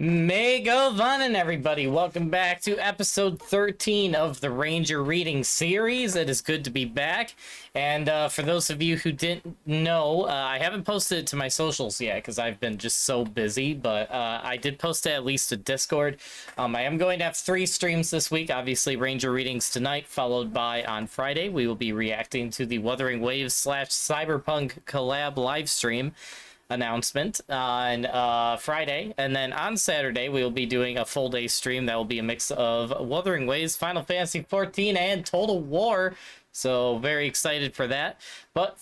May go Vanin, everybody. Welcome back to episode 13 of the Ranger Reading series. It is good to be back. And for those of you who didn't know, I haven't posted it to my socials yet because I've been just so busy, but I did post it at least to Discord. I am going to have 3 streams this week. Obviously, Ranger Readings tonight, followed by on Friday. We will be reacting to the Wuthering Waves / Cyberpunk collab live stream announcement on Friday, and then on Saturday we will be doing a full day stream that will be a mix of Wuthering Waves, Final Fantasy 14, and Total War. So very excited for that. But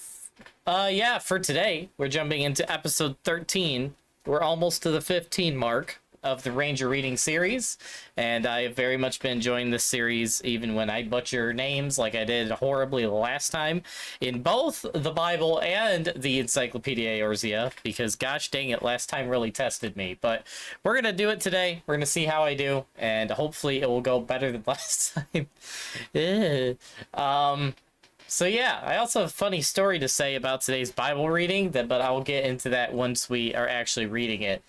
yeah, for today we're jumping into episode 13. We're almost to the 15 mark of the Ranger Reading series, and I have very much been enjoying this series, even when I butcher names like I did horribly the last time in both the Bible and the Encyclopedia Eorzea, because gosh dang it, last time really tested me. But we're gonna do it today. We're gonna see how I do, and hopefully it will go better than last time. So yeah, I also have a funny story to say about today's Bible reading, but I will get into that once we are actually reading it,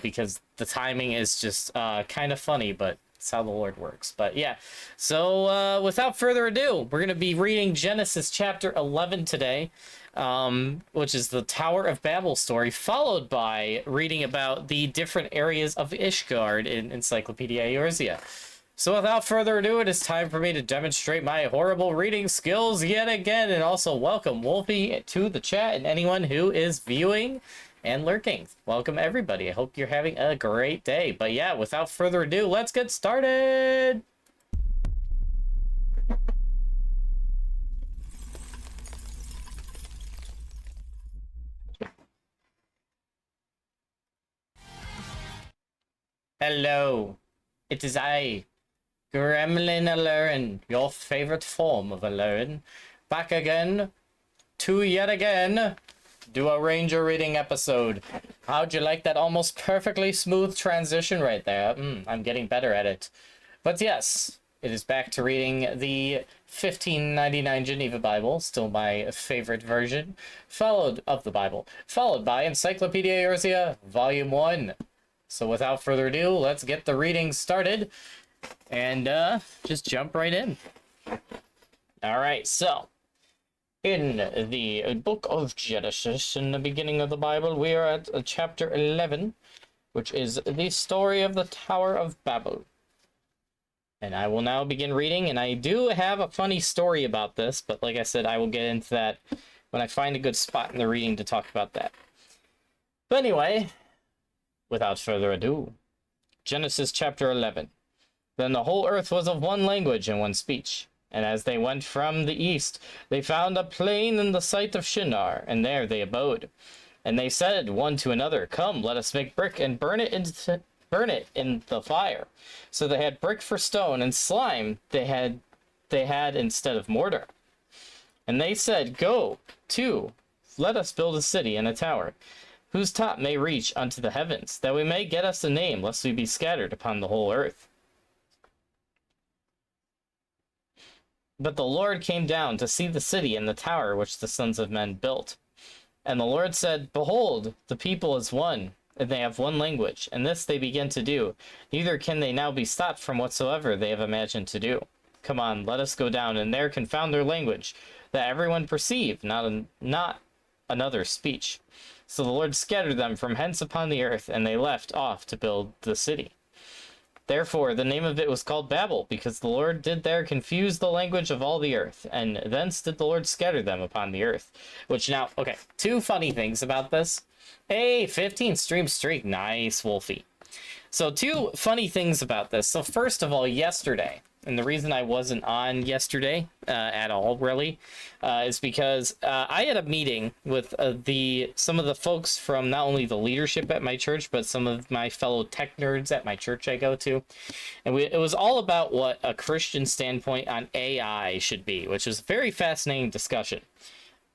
because the timing is just kind of funny, but it's how the Lord works. But yeah, so without further ado, we're going to be reading Genesis chapter 11 today, which is the Tower of Babel story, followed by reading about the different areas of Ishgard in Encyclopedia Eorzea. So without further ado, it is time for me to demonstrate my horrible reading skills yet again, and also welcome Wolfie to the chat and anyone who is viewing and lurking. Welcome everybody. I hope you're having a great day. But yeah, without further ado, let's get started. Hello, it is I, Gremlin Alurin, your favorite form of Alurin, back again to yet again do a Ranger Reading episode. How'd you like that almost perfectly smooth transition right there? I'm getting better at it. But yes, it is back to reading the 1599 Geneva Bible, still my favorite version, followed by Encyclopedia Eorzea, Volume 1. So without further ado, let's get the reading started and just jump right in. All right, so in the book of Genesis, in the beginning of the Bible, we are at chapter 11, which is the story of the Tower of Babel. And I will now begin reading, and I do have a funny story about this, but like I said, I will get into that when I find a good spot in the reading to talk about that. But anyway, without further ado, Genesis chapter 11. Then the whole earth was of one language and one speech. And as they went from the east, they found a plain in the sight of Shinar, and there they abode. And they said one to another, Come, let us make brick and burn it in the fire. So they had brick for stone, and slime they had instead of mortar. And they said, Go to, let us build a city and a tower, whose top may reach unto the heavens, that we may get us a name, lest we be scattered upon the whole earth. But the Lord came down to see the city and the tower which the sons of men built. And the Lord said, Behold, the people is one, and they have one language, and this they begin to do. Neither can they now be stopped from whatsoever they have imagined to do. Come on, let us go down, and there confound their language, that everyone perceive, not another speech. So the Lord scattered them from hence upon the earth, and they left off to build the city. Therefore, the name of it was called Babel, because the Lord did there confuse the language of all the earth, and thence did the Lord scatter them upon the earth. Which now, okay, 2 funny things about this. Hey, 15 stream streak, nice, Wolfie. So 2 funny things about this. So first of all, yesterday, and the reason I wasn't on yesterday at all, really, is because I had a meeting with some of the folks from not only the leadership at my church, but some of my fellow tech nerds at my church I go to. And it was all about what a Christian standpoint on AI should be, which is a very fascinating discussion.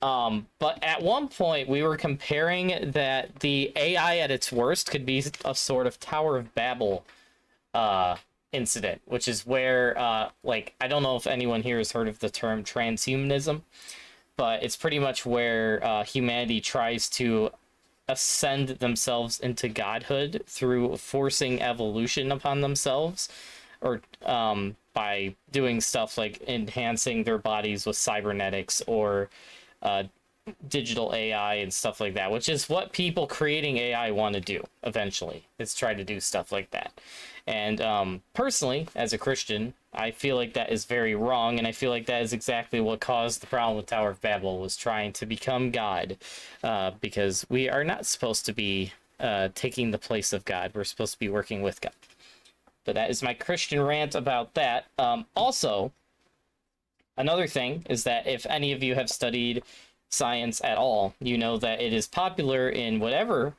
But at one point, we were comparing that the AI at its worst could be a sort of Tower of Babel incident, which is where, I don't know if anyone here has heard of the term transhumanism, but it's pretty much where humanity tries to ascend themselves into godhood through forcing evolution upon themselves, or by doing stuff like enhancing their bodies with cybernetics or digital AI and stuff like that, which is what people creating AI want to do eventually. Is try to do stuff like that. And personally, as a Christian, I feel like that is very wrong, and I feel like that is exactly what caused the problem with Tower of Babel, was trying to become God, because we are not supposed to be taking the place of God. We're supposed to be working with God. But that is my Christian rant about that. Also, another thing is that if any of you have studied science at all, you know that it is popular in whatever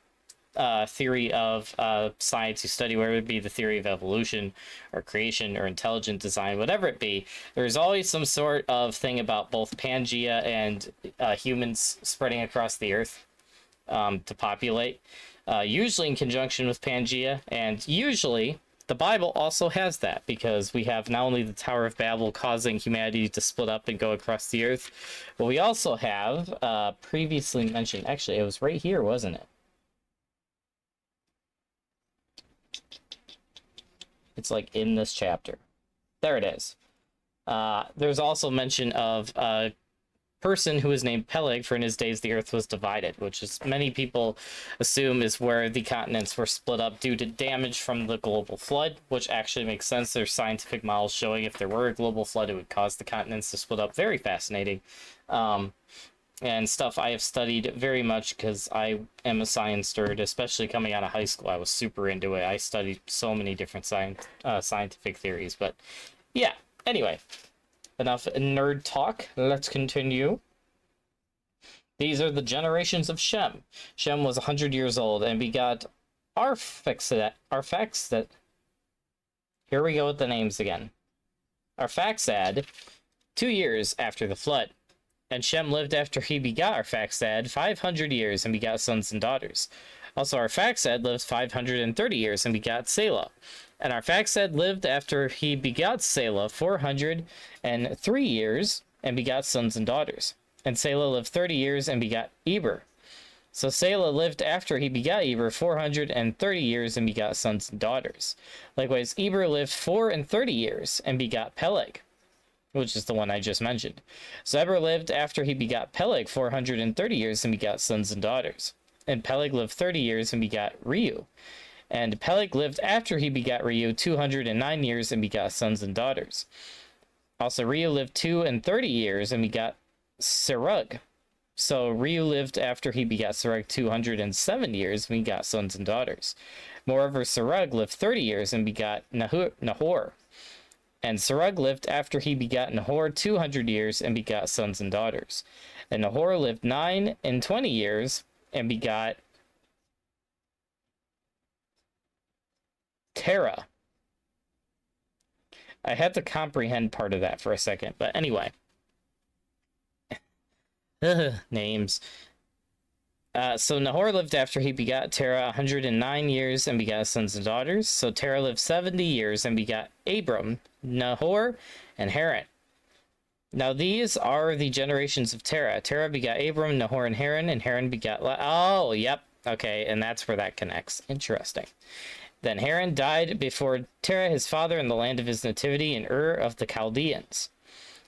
theory of science you study, whether it be the theory of evolution or creation or intelligent design, whatever it be, there's always some sort of thing about both Pangea and humans spreading across the earth to populate, usually in conjunction with Pangea, and usually the Bible also has that, because we have not only the Tower of Babel causing humanity to split up and go across the earth, but we also have previously mentioned, actually it was right here, wasn't it? It's like in this chapter. There it is. There's also mention of a person who was named Peleg, for in his days the earth was divided, which is many people assume is where the continents were split up due to damage from the global flood, which actually makes sense. There's scientific models showing if there were a global flood, it would cause the continents to split up. Very fascinating. And stuff I have studied very much because I am a science nerd, especially coming out of high school. I was super into it. I studied so many different scientific theories. But yeah, anyway, enough nerd talk. Let's continue. These are the generations of Shem. Shem was 100 years old and begot Arphaxad. Here we go with the names again. Arphaxad, 2 years after the flood. And Shem lived after he begot Arphaxad 500 years and begot sons and daughters. Also, Arphaxad lived 530 years and begot Selah. And Arphaxad lived after he begot Selah 403 years and begot sons and daughters. And Selah lived 30 years and begot Eber. So Selah lived after he begot Eber 430 years and begot sons and daughters. Likewise, Eber lived 430 years and begot Peleg, which is the one I just mentioned. So Eber lived after he begot Peleg 430 years and begot sons and daughters. And Peleg lived 30 years and begot Reu. And Peleg lived after he begot Reu 209 years and begot sons and daughters. Also, Reu lived 230 years and begot Serug. So Reu lived after he begot Serug 207 years and begot sons and daughters. Moreover, Serug lived 30 years and begot Nahor. And Serug lived after he begot Nahor 200 years and begot sons and daughters. And Nahor lived 920 years and begot Terah. I had to comprehend part of that for a second, but anyway. Names. So Nahor lived after he begot Terah 109 years and begot sons and daughters. So Terah lived 70 years and begot Abram, Nahor, and Haran. Now these are the generations of Terah. Terah begot Abram, Nahor, and Haran begot... Oh, yep. Okay, and that's where that connects. Interesting. Then Haran died before Terah, his father, in the land of his nativity in Ur of the Chaldeans.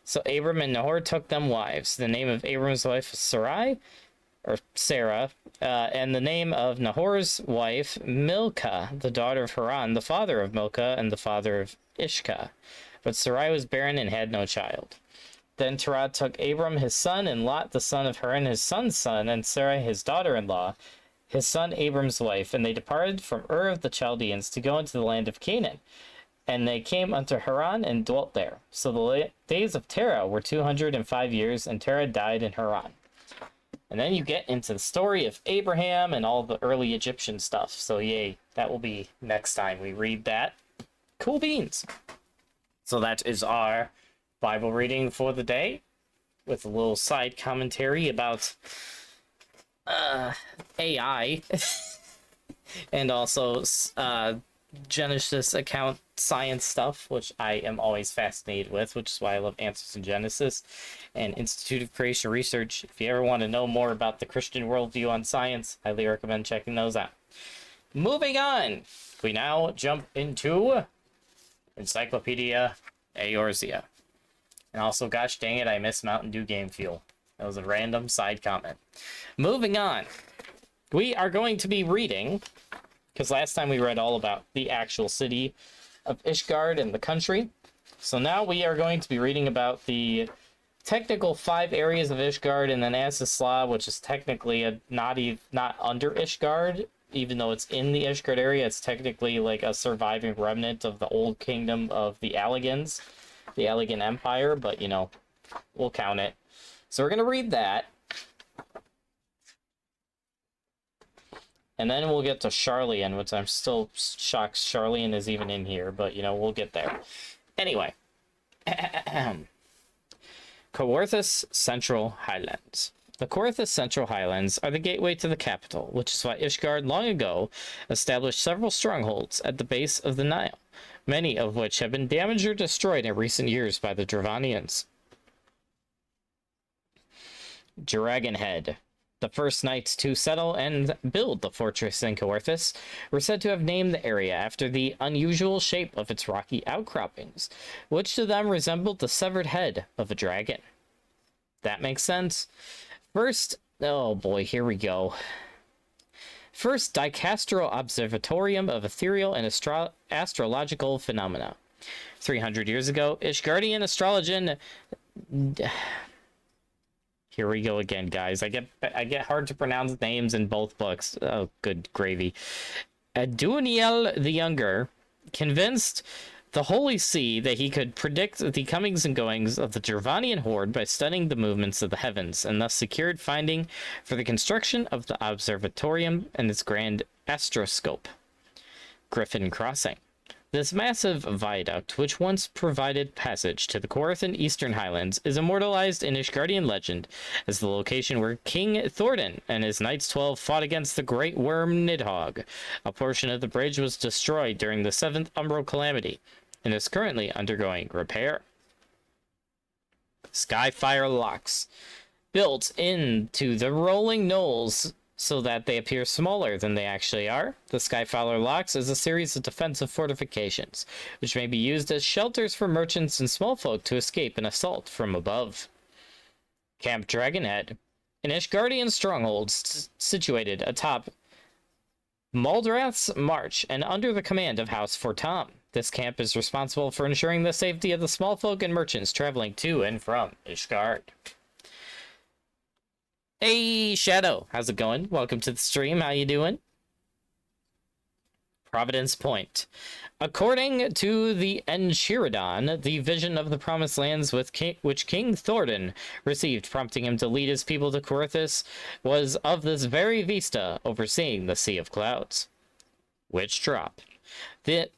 So Abram and Nahor took them wives. The name of Abram's wife was Sarai, or Sarah, and the name of Nahor's wife, Milcah, the daughter of Haran, the father of Milcah and the father of Ishka. But Sarai was barren and had no child. Then Terah took Abram his son, and Lot the son of Haran his son's son, and Sarai his daughter-in-law, his son Abram's wife, and they departed from Ur of the Chaldeans to go into the land of Canaan. And they came unto Haran and dwelt there. So the days of Terah were 205 years, and Terah died in Haran. And then you get into the story of Abraham and all the early Egyptian stuff. So yay, that will be next time we read that. Cool beans. So that is our Bible reading for the day, with a little side commentary about AI and also Genesis account science stuff, which I am always fascinated with, which is why I love Answers in Genesis and Institute of Creation Research. If you ever want to know more about the Christian worldview on science, highly recommend checking those out. Moving on, we now jump into Encyclopedia Eorzea. And also, gosh dang it, I miss Mountain Dew Game Fuel. That was a random side comment. Moving on, we are going to be reading, because last time we read all about the actual city of Ishgard and the country. So now we are going to be reading about the technical 5 areas of Ishgard, and then Azizla, which is technically not under Ishgard, even though it's in the Ishgard area. It's technically like a surviving remnant of the old kingdom of the Alligans, the Allegan Empire, but you know, we'll count it. So we're going to read that. And then we'll get to Sharlayan, which I'm still shocked Sharlayan is even in here, but, you know, we'll get there. Anyway. Coerthas Central Highlands. The Coerthas Central Highlands are the gateway to the capital, which is why Ishgard long ago established several strongholds at the base of the Nile, many of which have been damaged or destroyed in recent years by the Dravanians. Dragonhead. The first knights to settle and build the fortress in Coerthas were said to have named the area after the unusual shape of its rocky outcroppings, which to them resembled the severed head of a dragon. That makes sense. First, oh boy, here we go. First Dicastral Observatorium of Ethereal and Astrological Phenomena. 300 years ago, Ishgardian astrologian... Here we go again, guys. I get hard to pronounce names in both books. Oh, good gravy. Aduniel the Younger convinced the Holy See that he could predict the comings and goings of the Dravanian horde by studying the movements of the heavens, and thus secured funding for the construction of the observatorium and its grand astroscope. Griffin Crossing. This massive viaduct, which once provided passage to the Coerthan Eastern Highlands, is immortalized in Ishgardian legend as the location where King Thordan and his Knights 12 fought against the Great Worm Nidhogg. A portion of the bridge was destroyed during the 7th Umbral Calamity, and is currently undergoing repair. Skyfire Locks. Built into the rolling knolls so that they appear smaller than they actually are, the Skyfire Locks is a series of defensive fortifications, which may be used as shelters for merchants and small folk to escape an assault from above. Camp Dragonhead. An Ishgardian stronghold situated atop Maldrath's March and under the command of House Fortam. This camp is responsible for ensuring the safety of the small folk and merchants traveling to and from Ishgard. Hey, Shadow, how's it going? Welcome to the stream. How you doing? Providence Point. According to the Enchiridan, the vision of the Promised Lands which King Thordan received, prompting him to lead his people to Coerthas, was of this very vista overseeing the Sea of Clouds. Witch Drop.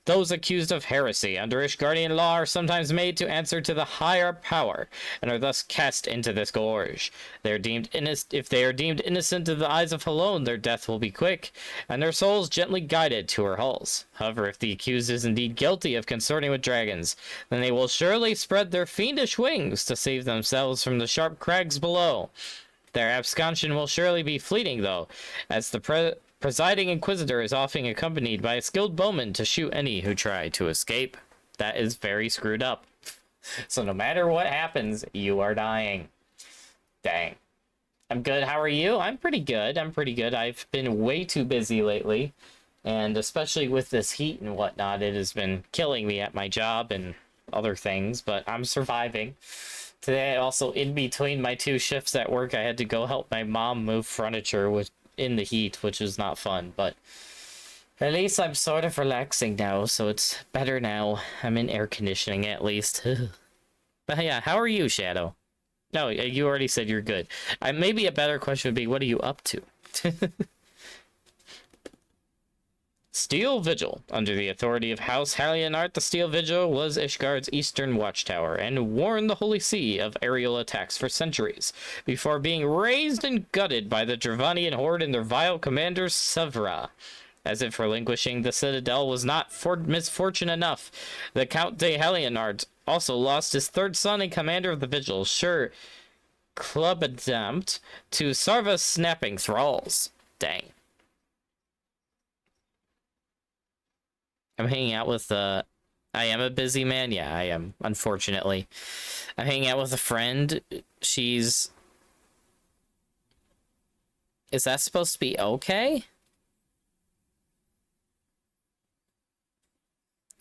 Those accused of heresy under Ishgardian law are sometimes made to answer to the higher power, and are thus cast into this gorge. If they are deemed innocent in the eyes of Halone, their death will be quick, and their souls gently guided to her halls. However, if the accused is indeed guilty of consorting with dragons, then they will surely spread their fiendish wings to save themselves from the sharp crags below. Their absconsion will surely be fleeting, though, as the presiding inquisitor is often accompanied by a skilled bowman to shoot any who try to escape. That is very screwed up. So no matter what happens, you are dying. Dang. I'm good. How are you? I'm pretty good. I've been way too busy lately. And especially with this heat and whatnot, it has been killing me at my job and other things. But I'm surviving. Today, also in between my 2 shifts at work, I had to go help my mom move furniture in the heat, which was not fun, but at least I'm sort of relaxing now, so it's better now. I'm in air conditioning at least. But yeah, how are you, Shadow? No, you already said you're good. Maybe a better question would be, what are you up to? Steel Vigil. Under the authority of House Hallianart, the Steel Vigil was Ishgard's eastern watchtower, and warned the Holy See of aerial attacks for centuries, before being razed and gutted by the Dravanian horde and their vile commander, Sevra. As if relinquishing the citadel was not for misfortune enough, the Count de Helionard also lost his third son and commander of the Vigil, Sir Clubadamt, to Sarva's snapping thralls. Dang. I'm hanging out with I am a busy man. Yeah, I am, unfortunately. I'm hanging out with a friend. Is that supposed to be okay?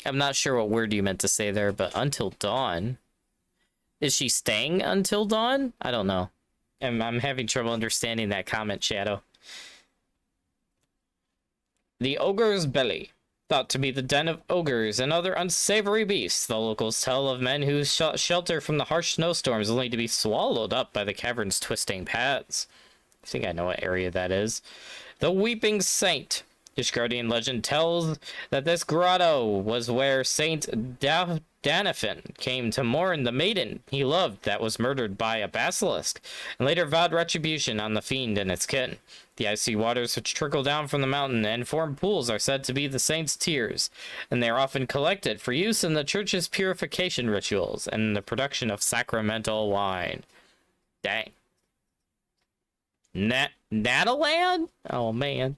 I'm not sure what word you meant to say there, but until dawn. Is she staying until dawn? I don't know. I'm having trouble understanding that comment, Shadow. The Ogre's Belly. Thought to be the den of ogres and other unsavory beasts, the locals tell of men who shelter from the harsh snowstorms only to be swallowed up by the cavern's twisting paths. I think I know what area that is. The Weeping Saint. Ishgardian legend tells that this grotto was where Saint Danifin came to mourn the maiden he loved that was murdered by a basilisk, and later vowed retribution on the fiend and its kin. The icy waters which trickle down from the mountain and form pools are said to be the saint's tears, and they are often collected for use in the church's purification rituals and the production of sacramental wine. Dang. Natalan? Oh, man.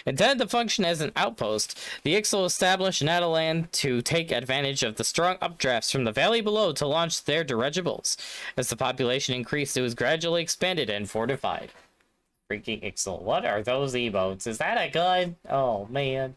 Intended to function as an outpost, the Ixal established Natalan to take advantage of the strong updrafts from the valley below to launch their dirigibles. As the population increased, it was gradually expanded and fortified. Freaking Ixal. What are those emotes? Is that a gun? Oh, man.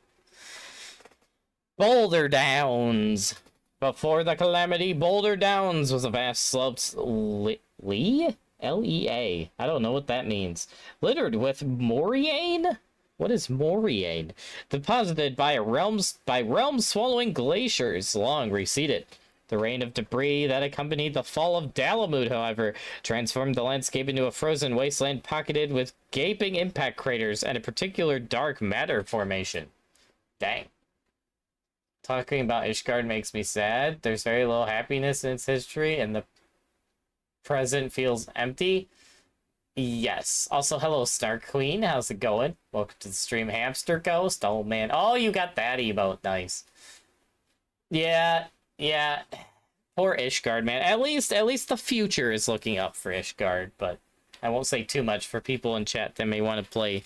Boulder Downs. Before the calamity, Boulder Downs was a vast slopes... Lee? L-E-A. I don't know what that means. Littered with Moraine? What is Moraine? Deposited by realm-swallowing glaciers, long receded. The rain of debris that accompanied the fall of Dalamud, however, transformed the landscape into a frozen wasteland pocketed with gaping impact craters and a particular dark matter formation. Dang. Talking about Ishgard makes me sad. There's very little happiness in its history, and the present feels empty. Yes. Also, hello, Star Queen. How's it going? Welcome to the stream, Hamster Ghost. Oh, man. Oh, you got that emote. Nice. Yeah. Poor Ishgard, man. At least the future is looking up for Ishgard, but I won't say too much for people in chat that may want to play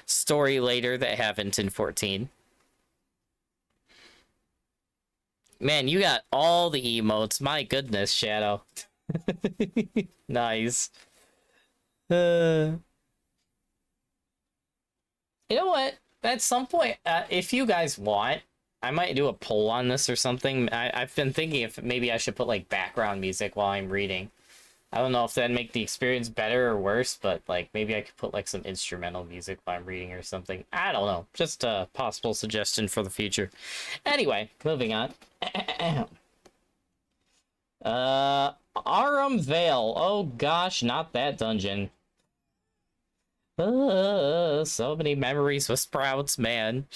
story later that haven't in 14. Man, you got all the emotes. My goodness, Shadow. Nice. You know what? At some point, if you guys want, I might do a poll on this or something. I've been thinking if maybe I should put like background music while I'm reading. I don't know if that'd make the experience better or worse, but like maybe I could put like some instrumental music while I'm reading or something. I don't know. Just a possible suggestion for the future. Anyway, moving on. Arum Vale. Oh gosh, not that dungeon. So many memories with sprouts, man.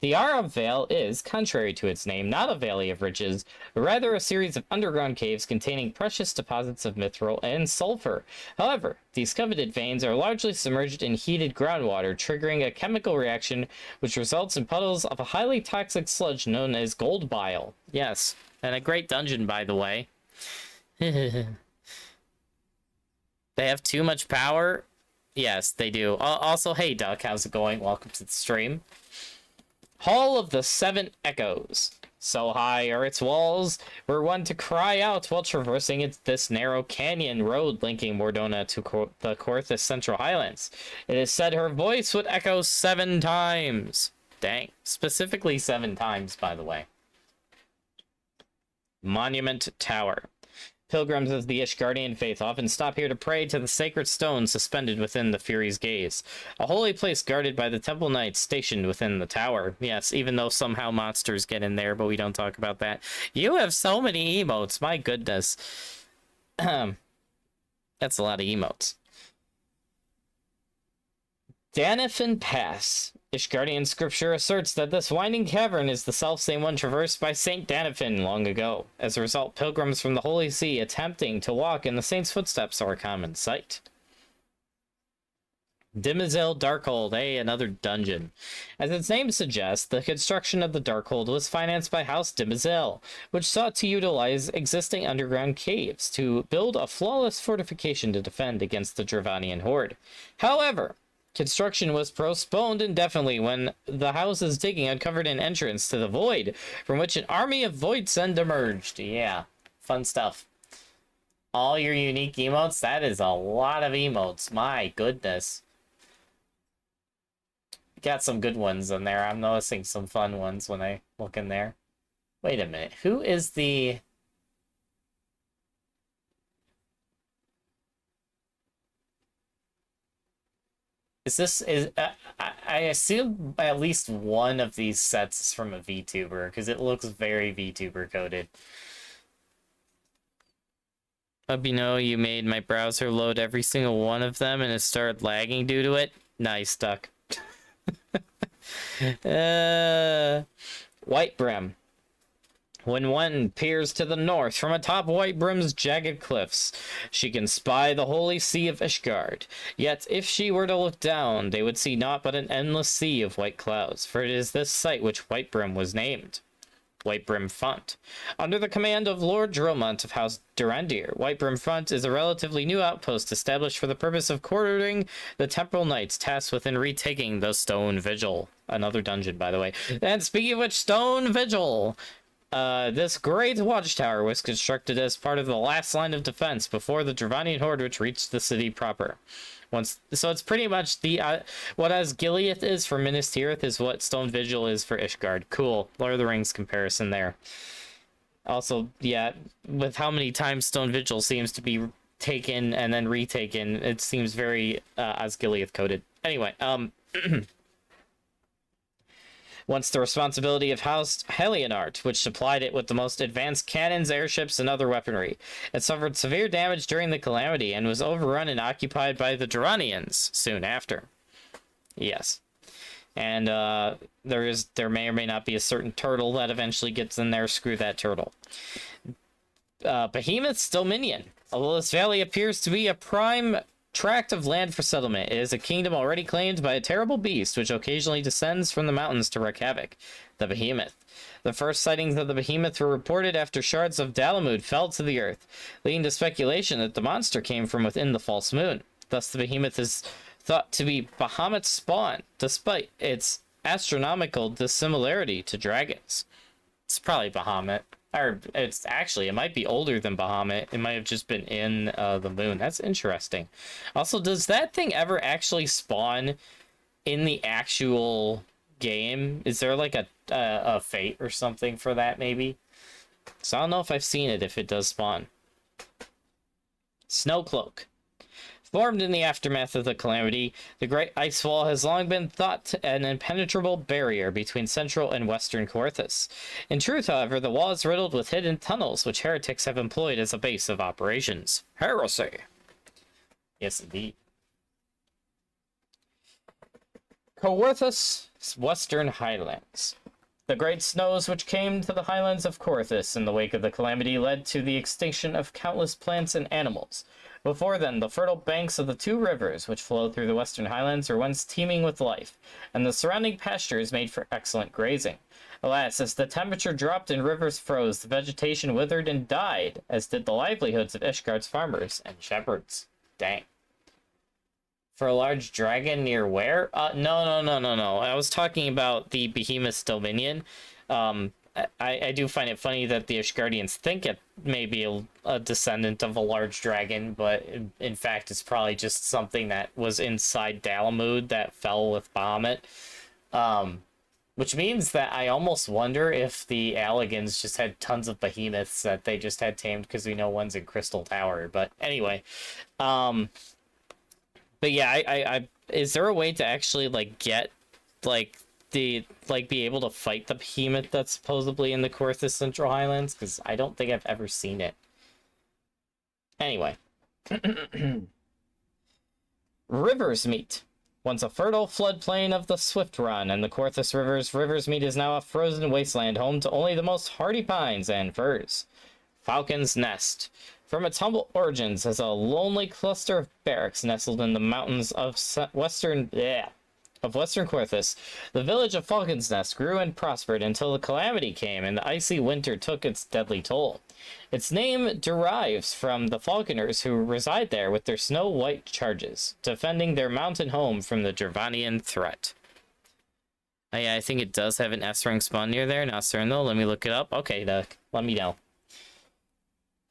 The Arum Vale is, contrary to its name, not a valley of riches, but rather a series of underground caves containing precious deposits of mithril and sulfur. However, these coveted veins are largely submerged in heated groundwater, triggering a chemical reaction which results in puddles of a highly toxic sludge known as gold bile. Yes, and a great dungeon, by the way. They have too much power? Yes, they do. Also, hey, Duck, how's it going? Welcome to the stream. Hall of the Seven Echoes. So high are its walls, were one to cry out while traversing this narrow canyon road linking Mordona to the Korthus Central Highlands. It is said her voice would echo 7 times. Dang. Specifically 7 times, by the way. Monument Tower. Pilgrims of the Ishgardian faith often stop here to pray to the sacred stone suspended within the Fury's gaze. A holy place guarded by the temple knights stationed within the tower. Yes, even though somehow monsters get in there, but we don't talk about that. You have so many emotes, my goodness. That's a lot of emotes. Danifin Pass. Ishgardian scripture asserts that this winding cavern is the selfsame one traversed by Saint Danifin long ago. As a result, pilgrims from the Holy See attempting to walk in the saint's footsteps are a common sight. Dimizil Darkhold, hey, another dungeon. As its name suggests, the construction of the Darkhold was financed by House Dimizil, which sought to utilize existing underground caves to build a flawless fortification to defend against the Dravanian horde. However, construction was postponed indefinitely when the house's digging uncovered an entrance to the void, from which an army of Voidsend emerged. Yeah, fun stuff. All your unique emotes? That is a lot of emotes. My goodness. Got some good ones in there. I'm noticing some fun ones when I look in there. Wait a minute. Who is the... I assume at least one of these sets is from a VTuber, because it looks very VTuber coded. Ubino, you made my browser load every single one of them and it started lagging due to it. Nice, Duck. White Brim. When one peers to the north from atop White Brim's jagged cliffs, she can spy the holy sea of Ishgard. Yet, if she were to look down, they would see naught but an endless sea of white clouds, for it is this site which White Brim was named. White Brim Font. Under the command of Lord Dromont of House Durandir, White Brim Font is a relatively new outpost established for the purpose of quartering the temporal knights tasked with retaking the Stone Vigil. Another dungeon, by the way. And speaking of which, Stone Vigil! This great watchtower was constructed as part of the last line of defense before the Dravanian horde which reached the city proper. So it's pretty much the what Asgiliath is for Minas Tirith is what Stone Vigil is for Ishgard. Cool. Lord of the Rings comparison there. Also, yeah, with how many times Stone Vigil seems to be taken and then retaken, it seems very Asgiliath coded. Anyway, once the responsibility of House Helionart, which supplied it with the most advanced cannons, airships, and other weaponry. It suffered severe damage during the calamity and was overrun and occupied by the Durranians soon after. Yes. And there may or may not be a certain turtle that eventually gets in there. Screw that turtle. Behemoth's Dominion. Although this valley appears to be a prime tract of land for settlement, it is a kingdom already claimed by a terrible beast which occasionally descends from the mountains to wreak havoc, the Behemoth. The first sightings of the Behemoth were reported after shards of Dalamud fell to the earth, leading to speculation that the monster came from within the false moon. Thus the Behemoth is thought to be Bahamut's spawn, despite its astronomical dissimilarity to dragons. It's probably Bahamut. Or it's actually, it might be older than Bahamut. It might have just been in the moon. That's interesting. Also, does that thing ever actually spawn in the actual game? Is there like a fate or something for that maybe? So I don't know if I've seen it if it does spawn. Snowcloak. Formed in the aftermath of the calamity, the Great Ice Wall has long been thought an impenetrable barrier between central and western Coerthas. In truth, however, the wall is riddled with hidden tunnels which heretics have employed as a base of operations. Heresy! Yes, indeed. Coerthas' Western Highlands. The great snows which came to the highlands of Coerthas in the wake of the calamity led to the extinction of countless plants and animals. Before then, the fertile banks of the two rivers which flow through the Western Highlands were once teeming with life, and the surrounding pastures made for excellent grazing. Alas, as the temperature dropped and rivers froze, the vegetation withered and died, as did the livelihoods of Ishgard's farmers and shepherds. Dang. For a large dragon near where? No. I was talking about the Behemoth's Dominion. I do find it funny that the Ishgardians think it may be a descendant of a large dragon, but in fact it's probably just something that was inside Dalamud that fell with Bahamut. Which means that I almost wonder if the Alligans just had tons of behemoths that they just had tamed, because we know one's in Crystal Tower. But anyway, but yeah, I is there a way to actually get be able to fight the behemoth that's supposedly in the Coerthas Central Highlands? Because I don't think I've ever seen it. Anyway. Rivers Meet. Once a fertile floodplain of the Swift Run and the Coerthas Rivers, Rivers Meet is now a frozen wasteland home to only the most hardy pines and firs. Falcon's Nest. From its humble origins as a lonely cluster of barracks nestled in the mountains of western Corthus, the village of Falcon's Nest grew and prospered until the calamity came and the icy winter took its deadly toll. Its name derives from the falconers who reside there with their snow-white charges, defending their mountain home from the Dravanian threat. Oh, yeah, I think it does have an S-ring spawn near there. Not certain though. Let me look it up. Okay, let me know.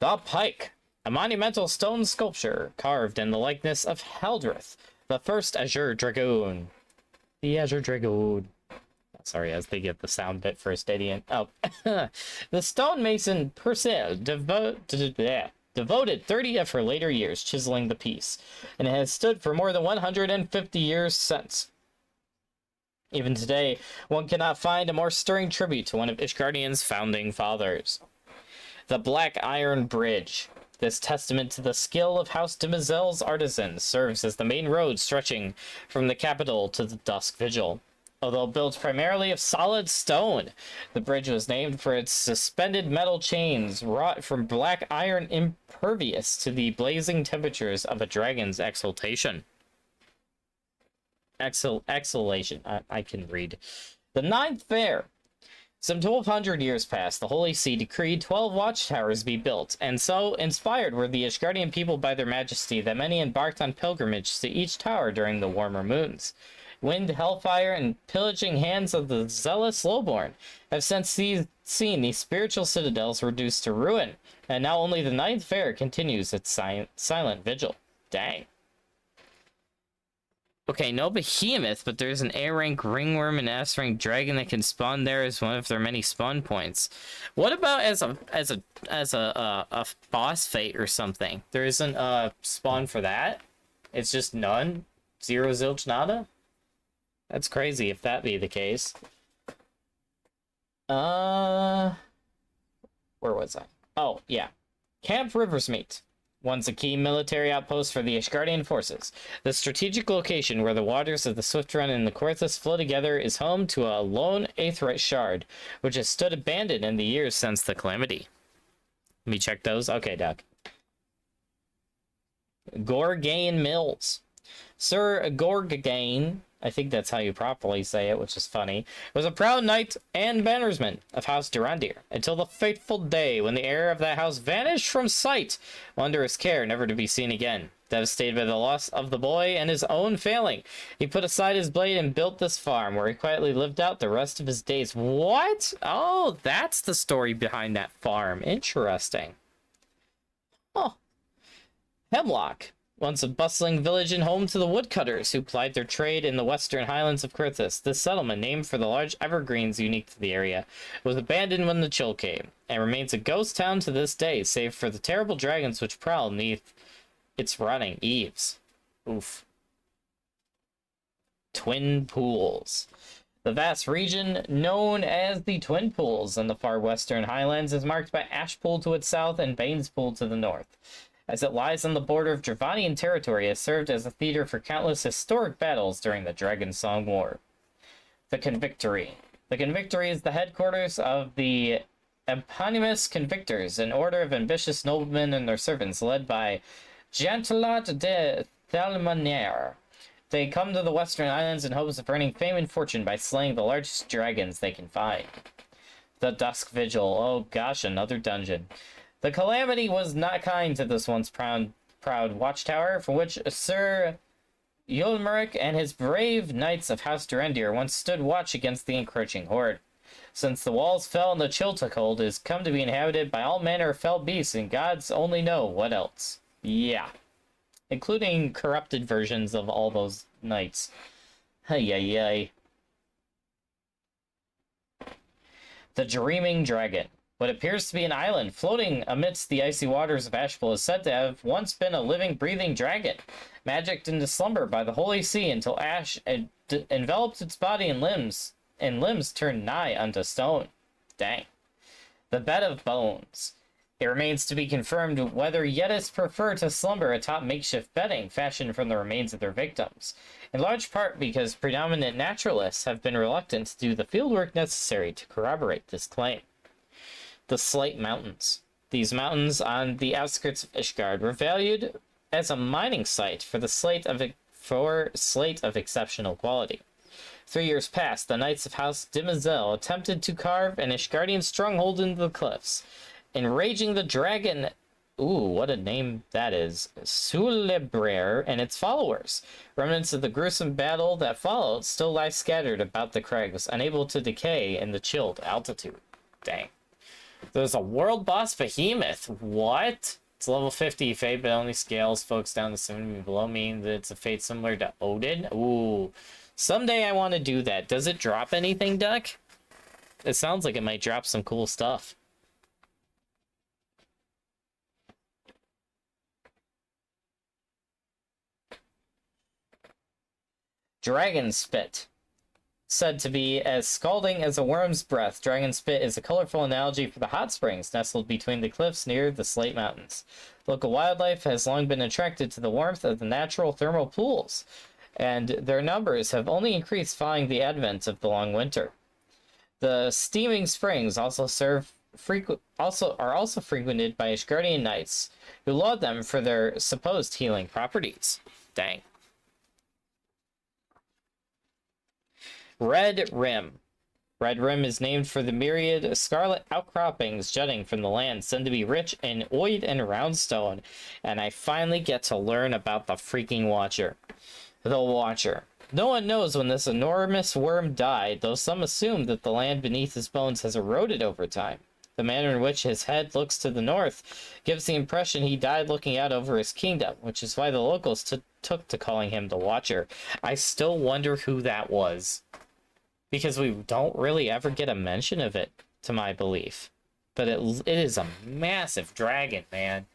The Pike, a monumental stone sculpture carved in the likeness of Haldrith, the first Azure Dragoon. The Azure Dragoon. Sorry, as they get the sound bit first, idiot. Oh. The stonemason Purcell devoted 30 of her later years chiseling the piece, and it has stood for more than 150 years since. Even today, one cannot find a more stirring tribute to one of Ishgardian's founding fathers. The Black Iron Bridge. This testament to the skill of House de Mazel's artisans serves as the main road stretching from the capital to the Dusk Vigil. Although built primarily of solid stone, the bridge was named for its suspended metal chains wrought from black iron impervious to the blazing temperatures of a dragon's exaltation. Exhalation. I can read. The Ninth Fair. Some 1,200 years passed, the Holy See decreed 12 watchtowers be built, and so inspired were the Ishgardian people by their majesty that many embarked on pilgrimage to each tower during the warmer moons. Wind, hellfire, and pillaging hands of the zealous lowborn have since seen these spiritual citadels reduced to ruin, and now only the Ninth Fair continues its silent vigil. Dang. Okay, no behemoth, but there's an A-rank ringworm and S-rank dragon that can spawn there as one of their many spawn points. What about as a boss fate or something? There isn't a spawn for that? It's just none? Zero, zilch, nada? That's crazy if that be the case. Where was I? Oh, yeah. Camp Riversmeet. Once a key military outpost for the Ishgardian forces, the strategic location where the waters of the Swift Run and the Corthus flow together is home to a lone aetheryte shard, which has stood abandoned in the years since the calamity. Let me check those. Okay, Doc. Gorgain Mills. Sir Gorgain, I think that's how you properly say it, which is funny, was a proud knight and bannersman of House Durandir, until the fateful day when the heir of that house vanished from sight, under his care, never to be seen again. Devastated by the loss of the boy and his own failing, he put aside his blade and built this farm, where he quietly lived out the rest of his days. What? Oh, that's the story behind that farm. Interesting. Oh. Hemlock. Once a bustling village and home to the woodcutters who plied their trade in the western highlands of Corthus, this settlement, named for the large evergreens unique to the area, was abandoned when the chill came, and remains a ghost town to this day, save for the terrible dragons which prowl beneath its rotting eaves. Oof. Twin Pools. The vast region known as the Twin Pools in the far western highlands is marked by Ashpool to its south and Banespool to the north. As it lies on the border of Dravanian territory, it has served as a theater for countless historic battles during the Dragon Song War. The Convictory. The Convictory is the headquarters of the eponymous Convictors, an order of ambitious noblemen and their servants, led by Jantelat de Thelmanier. They come to the Western Islands in hopes of earning fame and fortune by slaying the largest dragons they can find. The Dusk Vigil. Oh gosh, another dungeon. The calamity was not kind to this once proud watchtower, for which Sir Yulmeric and his brave knights of House Durandir once stood watch against the encroaching horde. Since the walls fell and the chill took hold, it has come to be inhabited by all manner of fell beasts, and gods only know what else. Yeah. Including corrupted versions of all those knights. Hey. The Dreaming Dragon. What appears to be an island floating amidst the icy waters of Ashpool is said to have once been a living, breathing dragon, magicked into slumber by the Holy See until ash enveloped its body and limbs turned nigh unto stone. Dang. The Bed of Bones. It remains to be confirmed whether Yetists prefer to slumber atop makeshift bedding fashioned from the remains of their victims, in large part because predominant naturalists have been reluctant to do the fieldwork necessary to corroborate this claim. The Slate Mountains. These mountains on the outskirts of Ishgard were valued as a mining site for slate of exceptional quality. 3 years passed. The knights of House Dimazel attempted to carve an Ishgardian stronghold into the cliffs, enraging the dragon. Ooh, what a name that is. Sulebrer and its followers. Remnants of the gruesome battle that followed still lie scattered about the crags, unable to decay in the chilled altitude. Dang. There's a world boss behemoth. What? It's level 50 fate, but only scales folks down the swimming below, meaning that it's a fate similar to Odin. Ooh. Someday I want to do that. Does it drop anything, Duck? It sounds like it might drop some cool stuff. Dragon Spit. Said to be as scalding as a worm's breath, Dragon Spit is a colorful analogy for the hot springs nestled between the cliffs near the Slate Mountains. Local wildlife has long been attracted to the warmth of the natural thermal pools, and their numbers have only increased following the advent of the long winter. The steaming springs are also frequented by Ishgardian knights, who laud them for their supposed healing properties. Dang. Red Rim. Red Rim is named for the myriad scarlet outcroppings jutting from the land, said to be rich in oid and roundstone, and I finally get to learn about the freaking Watcher. The Watcher. No one knows when this enormous worm died, though some assume that the land beneath his bones has eroded over time. The manner in which his head looks to the north gives the impression he died looking out over his kingdom, which is why the locals took to calling him the Watcher. I still wonder who that was, because we don't really ever get a mention of it, to my belief. But it is a massive dragon, man.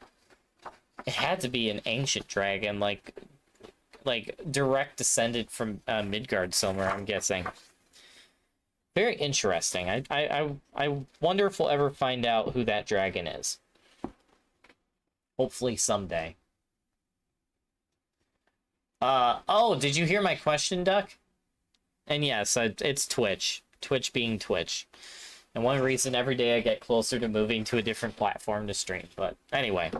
It had to be an ancient dragon, like direct descendant from Midgardsormr, I'm guessing. Very interesting. I wonder if we'll ever find out who that dragon is. Hopefully someday. Oh, did you hear my question, Duck? And yes, it's Twitch. Twitch being Twitch. And one reason every day I get closer to moving to a different platform to stream. But anyway.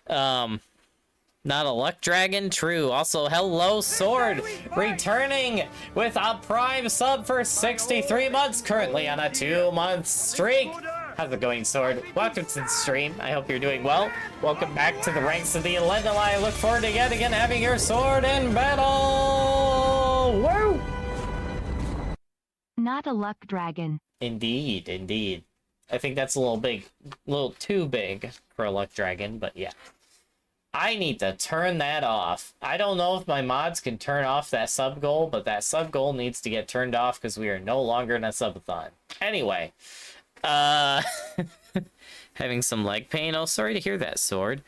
Not a luck dragon? True. Also, hello, Sword! Returning with a Prime sub for 63 months, currently on a 2-month streak. How's it going, Sword? Welcome to the stream. I hope you're doing well. Welcome back to the ranks of the Elendil. I look forward to yet again having your sword in battle! Woo! Not a luck dragon. Indeed, indeed. I think that's a little too big for a luck dragon, but yeah. I need to turn that off. I don't know if my mods can turn off that sub goal, but that sub goal needs to get turned off because we are no longer in a subathon. Anyway, having some leg pain. Oh, sorry to hear that, Sword.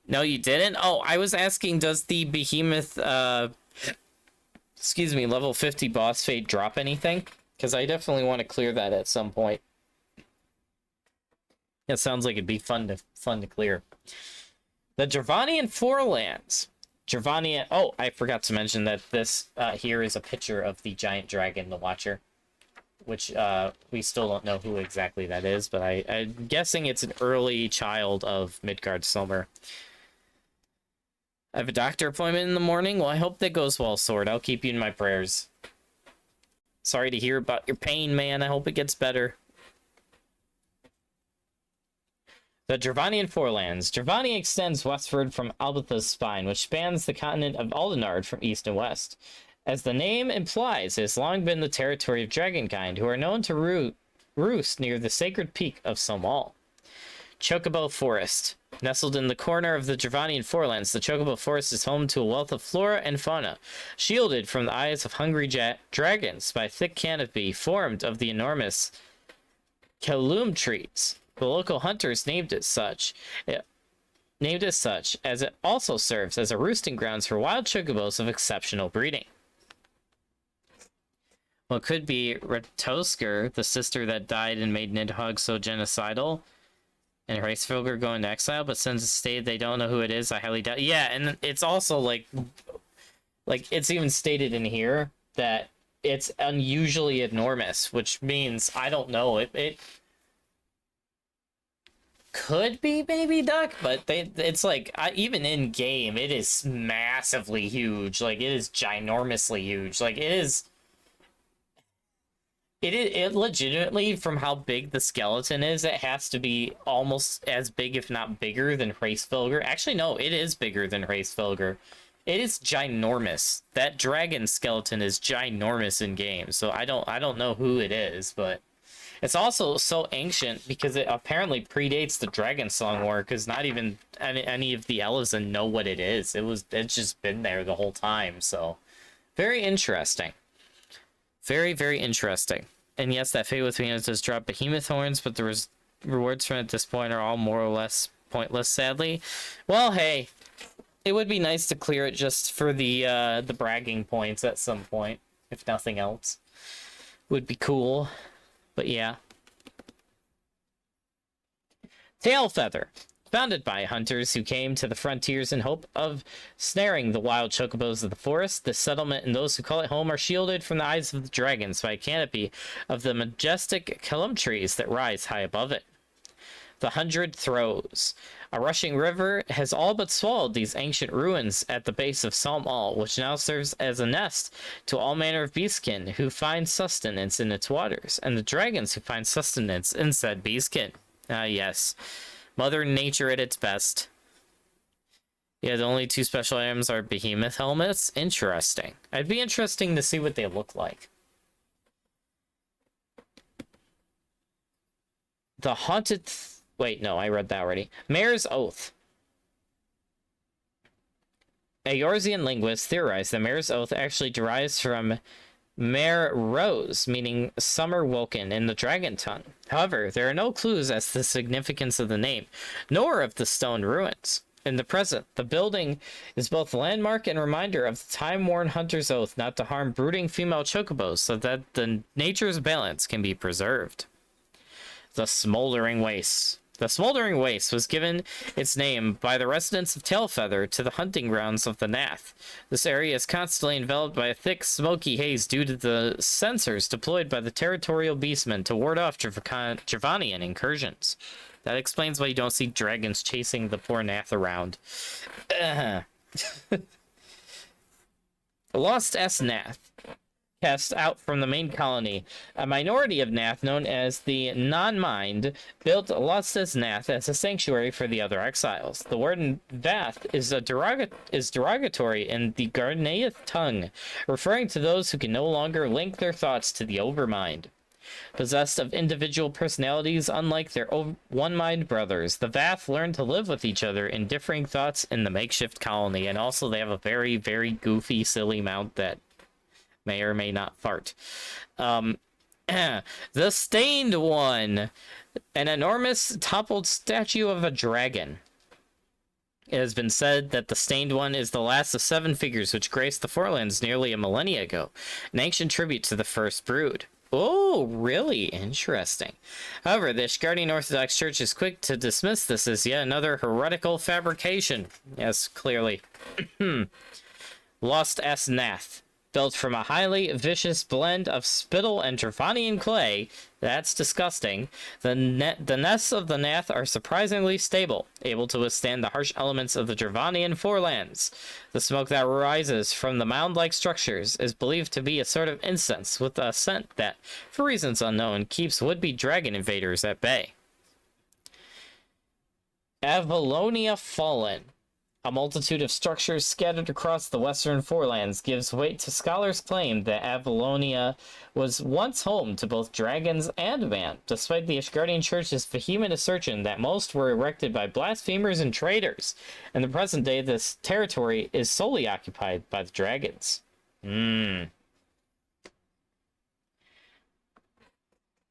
No, you didn't? Oh, I was asking, does the behemoth, excuse me, level 50 boss fate drop anything? Because I definitely want to clear that at some point. It sounds like it'd be fun to clear. The Dravanian Forelands. Oh, I forgot to mention that this here is a picture of the giant dragon, the Watcher, which we still don't know who exactly that is, but I'm guessing it's an early child of Midgardsormr. I have a doctor appointment in the morning. Well, I hope that goes well, Sword. I'll keep you in my prayers. Sorry to hear about your pain, man. I hope it gets better. The Dravanian Forelands. Dravania extends westward from Albatha's spine, which spans the continent of Aldenard from east and west. As the name implies, it has long been the territory of dragonkind, who are known to roost near the sacred peak of Somal. Chocobo Forest. Nestled in the corner of the Dravanian Forelands, the Chocobo Forest is home to a wealth of flora and fauna, shielded from the eyes of hungry dragons by a thick canopy formed of the enormous Kalum trees. The local hunters named it such, as it also serves as a roosting grounds for wild chocobos of exceptional breeding. Well, it could be Retosker, the sister that died and made Nidhogg so genocidal, and Hraesvelgr go into exile, but since it's stated they don't know who it is, I highly doubt. Yeah, and it's also like it's even stated in here that it's unusually enormous, which means I don't know. It could be baby duck, but it's like even in game it is massively huge. Like it is ginormously huge. Like it legitimately, from how big the skeleton is, it has to be almost as big, if not bigger, than Hraesvelgr. Actually, no, it is bigger than Hraesvelgr. It is ginormous. That dragon skeleton is ginormous in game. So I don't know who it is, but it's also so ancient because it apparently predates the Dragon Song War, because not even any of the Elezen know what it is. It's just been there the whole time. So very interesting. Very, very interesting. And yes, that Fate with Venus does drop behemoth horns, but the rewards from it at this point are all more or less pointless, sadly. Well, hey, it would be nice to clear it just for the bragging points at some point, if nothing else. Would be cool. But yeah. Tailfeather. Founded by hunters who came to the frontiers in hope of snaring the wild chocobos of the forest, this settlement and those who call it home are shielded from the eyes of the dragons by a canopy of the majestic kelum trees that rise high above it. The 100 Throws. A rushing river has all but swallowed these ancient ruins at the base of Salm-All, which now serves as a nest to all manner of beastkin who find sustenance in its waters, and the dragons who find sustenance in said beastkin. Ah, yes. Mother Nature at its best. Yeah, the only two special items are behemoth helmets. Interesting. It'd be interesting to see what they look like. The Haunted... Wait, no, I read that already. Mare's Oath. A Eorzean linguist theorized that Mare's Oath actually derives from Mare Rose, meaning summer woken in the dragon tongue. However, there are no clues as to the significance of the name, nor of the stone ruins. In the present, the building is both a landmark and reminder of the time-worn hunter's oath not to harm brooding female chocobos so that the nature's balance can be preserved. The Smoldering Wastes. The Smoldering Waste was given its name by the residents of Tailfeather to the hunting grounds of the Nath. This area is constantly enveloped by a thick, smoky haze due to the sensors deployed by the territorial beastmen to ward off Dravanian incursions. That explains why you don't see dragons chasing the poor Nath around. Lost S. Nath. Cast out from the main colony. A minority of Nath, known as the Non-Mind, built Lost as Nath as a sanctuary for the other exiles. The word Vath is derogatory in the Garneath tongue, referring to those who can no longer link their thoughts to the Overmind. Possessed of individual personalities unlike their one-mind brothers, the Vath learn to live with each other in differing thoughts in the makeshift colony, and also they have a very, very goofy, silly mount that may or may not fart. The Stained One. An enormous toppled statue of a dragon. It has been said that the Stained One is the last of 7 figures which graced the Forelands nearly a millennia ago, an ancient tribute to the First Brood. Oh, really interesting. However, the Ishgardian Orthodox Church is quick to dismiss this as yet another heretical fabrication. Yes, clearly. Lost S. Nath. Built from a highly vicious blend of spittle and Dravanian clay, that's disgusting, the nests of the Nath are surprisingly stable, able to withstand the harsh elements of the Dravanian forelands. The smoke that rises from the mound-like structures is believed to be a sort of incense with a scent that, for reasons unknown, keeps would-be dragon invaders at bay. Avalonia Fallen. A multitude of structures scattered across the western forelands gives weight to scholars' claim that Avalonia was once home to both dragons and man, despite the Ishgardian Church's vehement assertion that most were erected by blasphemers and traitors. In the present day, this territory is solely occupied by the dragons. You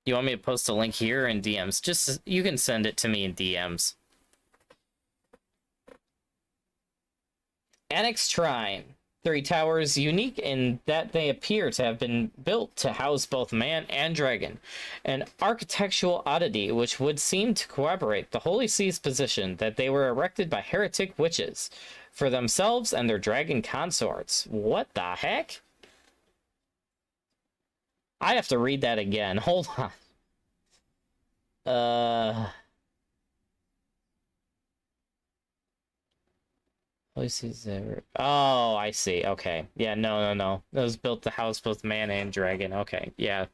want me to post a link here in DMs? Just, you can send it to me in DMs. Annex Shrine. 3 towers, unique in that they appear to have been built to house both man and dragon. An architectural oddity which would seem to corroborate the Holy See's position that they were erected by heretic witches for themselves and their dragon consorts. What the heck? I have to read that again. Hold on. Oh, I see. Okay. Yeah, no. Those built the house, both man and dragon. Okay. Yeah.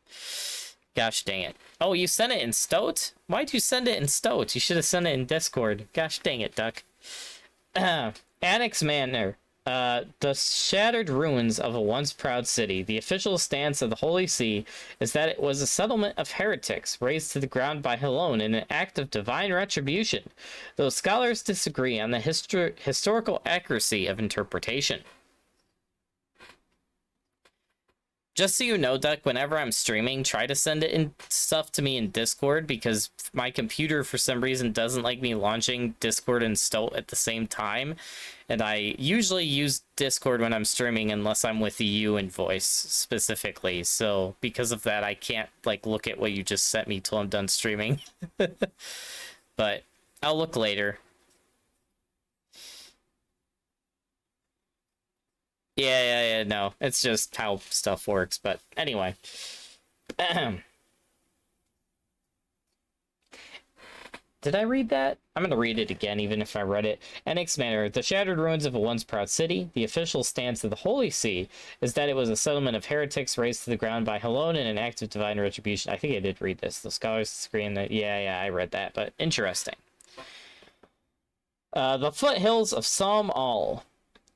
Gosh dang it. Oh, you sent it in Stoat? Why'd you send it in Stoat? You should have sent it in Discord. Gosh dang it, Duck. Annex Manor. The shattered ruins of a once proud city. The official stance of the Holy See is that it was a settlement of heretics razed to the ground by Helon in an act of divine retribution, though scholars disagree on the historical accuracy of interpretation. Just so you know, Duck, whenever I'm streaming, try to send it in stuff to me in Discord, because my computer, for some reason, doesn't like me launching Discord and Stoat at the same time. And I usually use Discord when I'm streaming, unless I'm with you in voice, specifically. So, because of that, I can't, like, look at what you just sent me till I'm done streaming. But I'll look later. Yeah, no. It's just how stuff works, but anyway. Did I read that? I'm gonna read it again, even if I read it. Annex Manor, the shattered ruins of a once proud city. The official stance of the Holy See is that it was a settlement of heretics razed to the ground by Helon in an act of divine retribution. I think I did read this. The scholars disagree in that. Yeah, I read that, but interesting. The foothills of Salm All.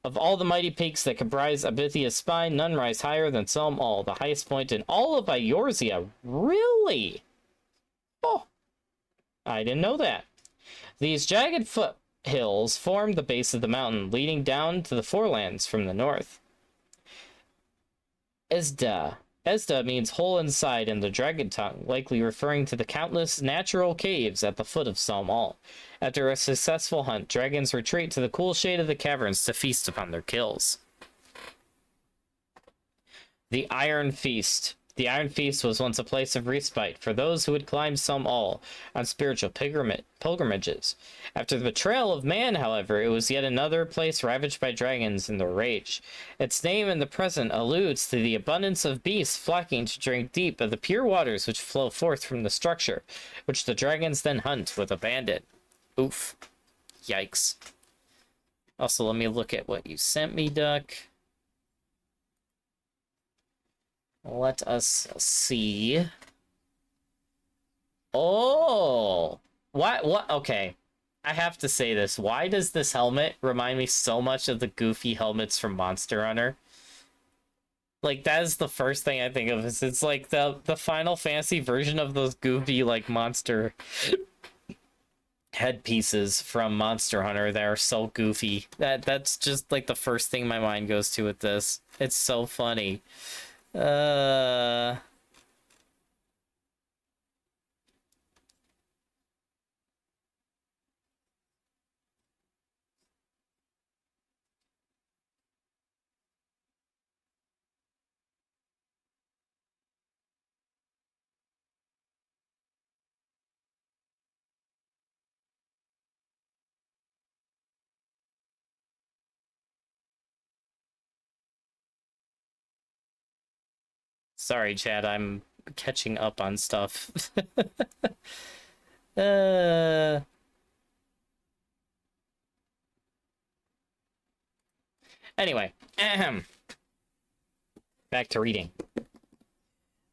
Of all the mighty peaks that comprise Abithia's spine, none rise higher than Salm All, the highest point in all of Eorzea. Really? Oh, I didn't know that. These jagged foothills form the base of the mountain, leading down to the forelands from the north. Esda. Esda means hole inside in the dragon tongue, likely referring to the countless natural caves at the foot of Salm All. After a successful hunt, dragons retreat to the cool shade of the caverns to feast upon their kills. The Iron Feast. The Iron Feast was once a place of respite for those who had climbed Salm All on spiritual pilgrimages. After the betrayal of man, however, it was yet another place ravaged by dragons in their rage. Its name in the present alludes to the abundance of beasts flocking to drink deep of the pure waters which flow forth from the structure, which the dragons then hunt with abandon. Oof. Yikes. Also, let me look at what you sent me, Duck. Let us see. Oh! What? Okay. I have to say this. Why does this helmet remind me so much of the goofy helmets from Monster Hunter? Like, that is the first thing I think of. It's like the Final Fantasy version of those goofy, like, monster headpieces from Monster Hunter that are so goofy. That's just, like, the first thing my mind goes to with this. It's so funny. Sorry, Chad, I'm catching up on stuff. Anyway, back to reading.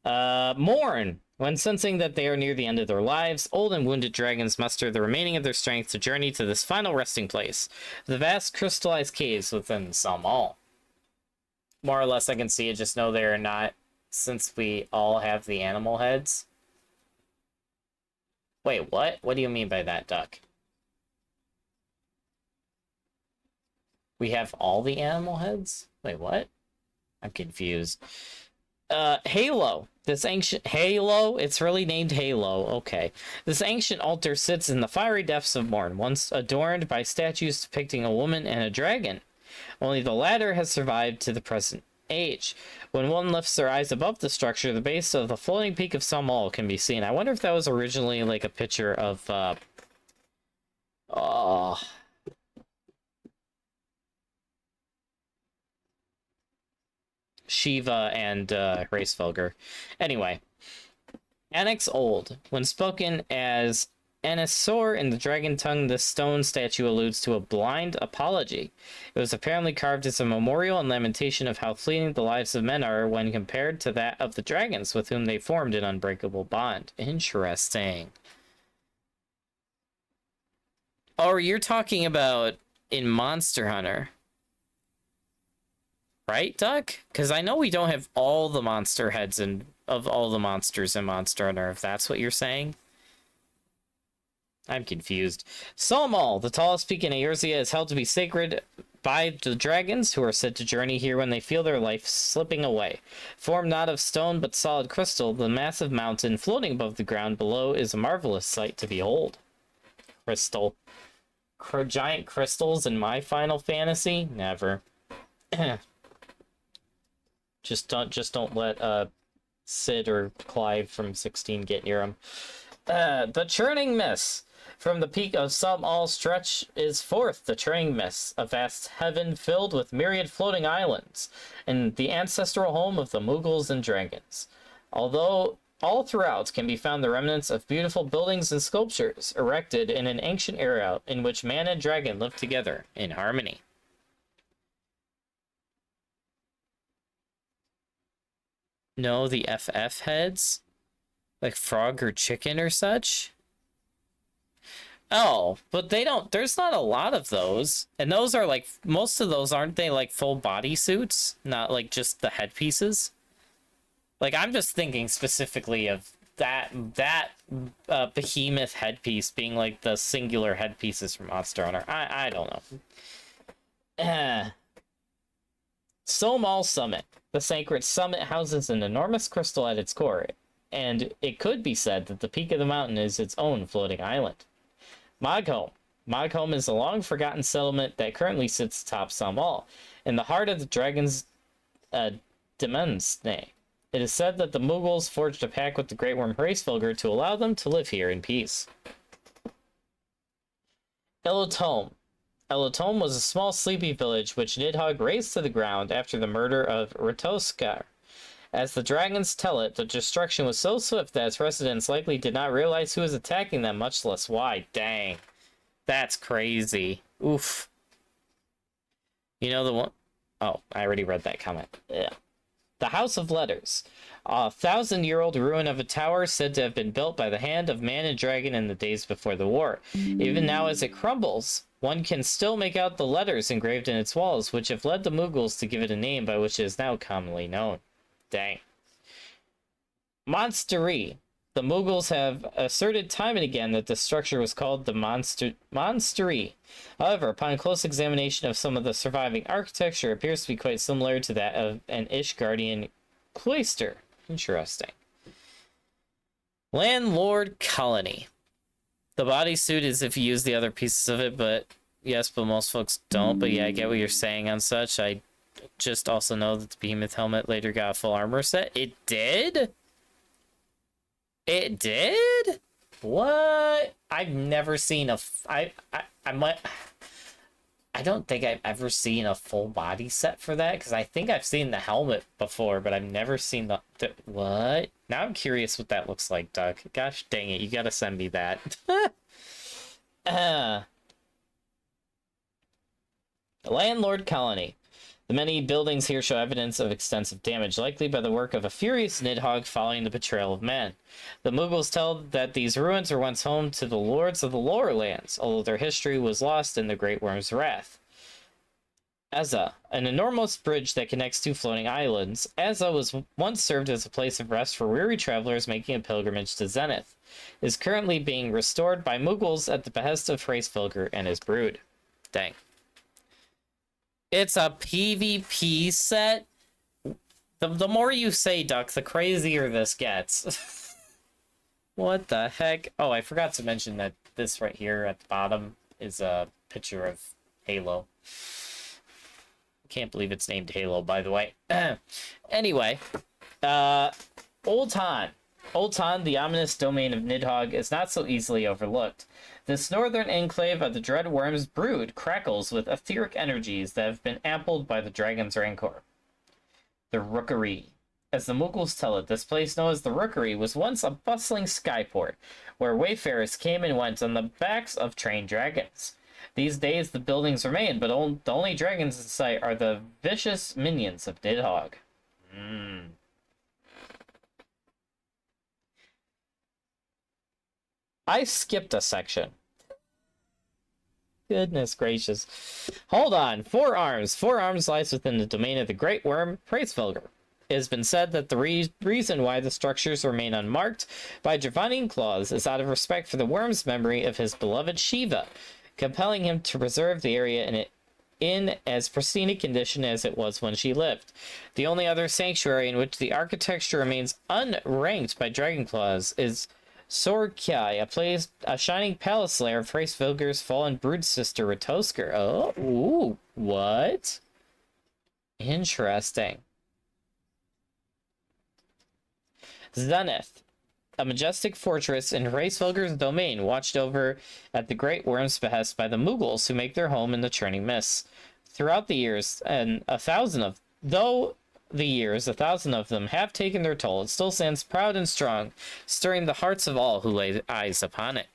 Mourn. When sensing that they are near the end of their lives, old and wounded dragons muster the remaining of their strength to journey to this final resting place, the vast crystallized caves within Salm All. More or less, I can see it, just know they are not, since we all have the animal heads. Wait, what? What do you mean by that, Duck? We have all the animal heads? Wait, what? I'm confused. Halo. This ancient Halo, it's really named Halo. Okay. This ancient altar sits in the fiery depths of Morn, once adorned by statues depicting a woman and a dragon. Only the latter has survived to the present age. When one lifts their eyes above the structure, the base of the floating peak of Salm All can be seen. I wonder if that was originally like a picture of Shiva and Hraesvelgr. Anyway, Annex Old. When spoken as Anasaur in the dragon tongue, this stone statue alludes to a blind apology. It was apparently carved as a memorial and lamentation of how fleeting the lives of men are when compared to that of the dragons with whom they formed an unbreakable bond. Interesting. Oh, you're talking about in Monster Hunter, right, Duck? Because I know we don't have all the monster heads of all the monsters in Monster Hunter, if that's what you're saying. I'm confused. Solmal, the tallest peak in Eorzea, is held to be sacred by the dragons, who are said to journey here when they feel their life slipping away. Formed not of stone but solid crystal, the massive mountain floating above the ground below is a marvelous sight to behold. Crystal. Giant crystals in my Final Fantasy? Never. just don't let Sid or Clive from 16 get near him. The Churning Mist. From the peak of some all stretch is forth the Churning Mist, a vast heaven filled with myriad floating islands, and the ancestral home of the Moogles and dragons. Although all throughout can be found the remnants of beautiful buildings and sculptures erected in an ancient era in which man and dragon lived together in harmony. No, the FF heads? Like frog or chicken or such? Oh, but they don't, there's not a lot of those. And those are like, most of those, aren't they like full body suits? Not like just the headpieces? Like, I'm just thinking specifically of that behemoth headpiece being like the singular headpieces from Monster Hunter. I don't know. Solmal Summit. The sacred summit houses an enormous crystal at its core, and it could be said that the peak of the mountain is its own floating island. Mogholm. Mogholm is a long-forgotten settlement that currently sits atop Solmal, in the heart of the dragon's Demesne. It is said that the Moogles forged a pact with the Great Worm Hraesvelgr to allow them to live here in peace. Elotome. Elotome was a small sleepy village which Nidhogg razed to the ground after the murder of Ratoskar. As the dragons tell it, the destruction was so swift that its residents likely did not realize who was attacking them, much less why. Dang. That's crazy. Oof. You know the one... Oh, I already read that comment. Yeah. The House of Letters. A 1,000-year-old ruin of a tower said to have been built by the hand of man and dragon in the days before the war. Even now, as it crumbles, one can still make out the letters engraved in its walls, which have led the Moogles to give it a name by which it is now commonly known. Dang. Monstery. The Moogles have asserted time and again that the structure was called the Monstery. However, upon close examination of some of the surviving architecture, it appears to be quite similar to that of an Ishgardian cloister. Interesting. Landlord Colony. The bodysuit is if you use the other pieces of it, but yes, but most folks don't. But yeah, I get what you're saying on such. I just also know that the Behemoth helmet later got a full armor set. It did? It did? What? I've never seen a... I don't think I've ever seen a full body set for that, because I think I've seen the helmet before, but I've never seen the... What? Now I'm curious what that looks like, Doug. Gosh dang it, you gotta send me that. Landlord Colony. The many buildings here show evidence of extensive damage, likely by the work of a furious Nidhogg following the betrayal of man. The Moogles tell that these ruins were once home to the lords of the lower lands, although their history was lost in the Great Worm's wrath. Eza, an enormous bridge that connects two floating islands. Eza was once served as a place of rest for weary travelers making a pilgrimage to Zenith. It is currently being restored by Moogles at the behest of Hraesvelgr and his brood. Dang. It's a PvP set? The more you say, Duck, the crazier this gets. What the heck? Oh, I forgot to mention that this right here at the bottom is a picture of Halo. Can't believe it's named Halo, by the way. Anyway, Oltan. Oltan, the ominous domain of Nidhogg, is not so easily overlooked. This northern enclave of the Dread Worm's brood crackles with etheric energies that have been ampled by the dragon's rancor. The Rookery. As the Mughals tell it, this place known as the Rookery was once a bustling skyport, where wayfarers came and went on the backs of trained dragons. These days the buildings remain, but the only dragons in sight are the vicious minions of Nidhogg. I skipped a section. Goodness gracious. Hold on. Four arms. Four arms lies within the domain of the great worm, Hraesvelgr. It has been said that the reason why the structures remain unmarked by Dravanian claws is out of respect for the worm's memory of his beloved Shiva, compelling him to preserve the area in as pristine a condition as it was when she lived. The only other sanctuary in which the architecture remains unranked by dragon claws is Sorkai, a shining palace lair of Hraesvelgr's fallen brood sister Retosker. Oh, ooh, what? Interesting. Zenith, a majestic fortress in Hraesvelgr's domain, watched over at the Great Worm's behest by the Mughals, who make their home in the churning mists. Throughout the years, and a thousand of them have taken their toll, it still stands proud and strong, stirring the hearts of all who lay eyes upon it.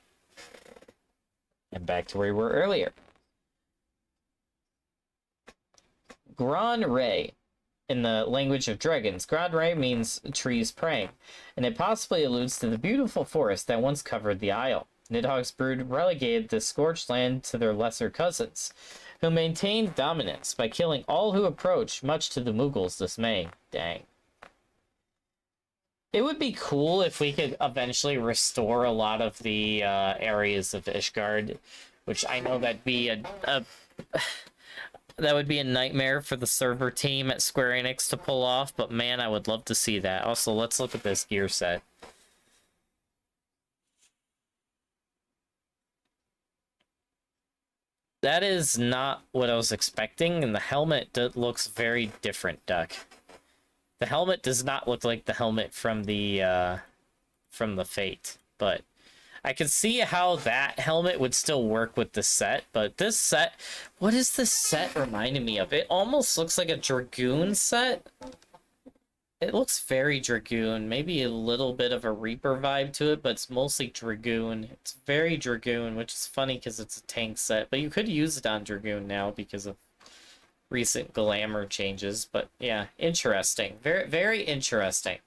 And back to where we were earlier. Gran Ray. In the language of dragons, Gran Ray means trees praying, and it possibly alludes to the beautiful forest that once covered the isle. Nidhogg's brood relegated this scorched land to their lesser cousins, who maintained dominance by killing all who approached, much to the Mughals' dismay. Dang. It would be cool if we could eventually restore a lot of the areas of Ishgard, which I know that'd be that would be a nightmare for the server team at Square Enix to pull off, but man, I would love to see that. Also, let's look at this gear set. That is not what I was expecting, and the helmet looks very different, Duck. The helmet does not look like the helmet from the Fate, but I can see how that helmet would still work with the set, but this set, what is this set reminding me of? It almost looks like a Dragoon set. It looks very Dragoon, maybe a little bit of a Reaper vibe to it, but it's mostly Dragoon. It's very Dragoon, which is funny because it's a tank set, but you could use it on Dragoon now because of recent glamour changes, but yeah, interesting. Very, very interesting.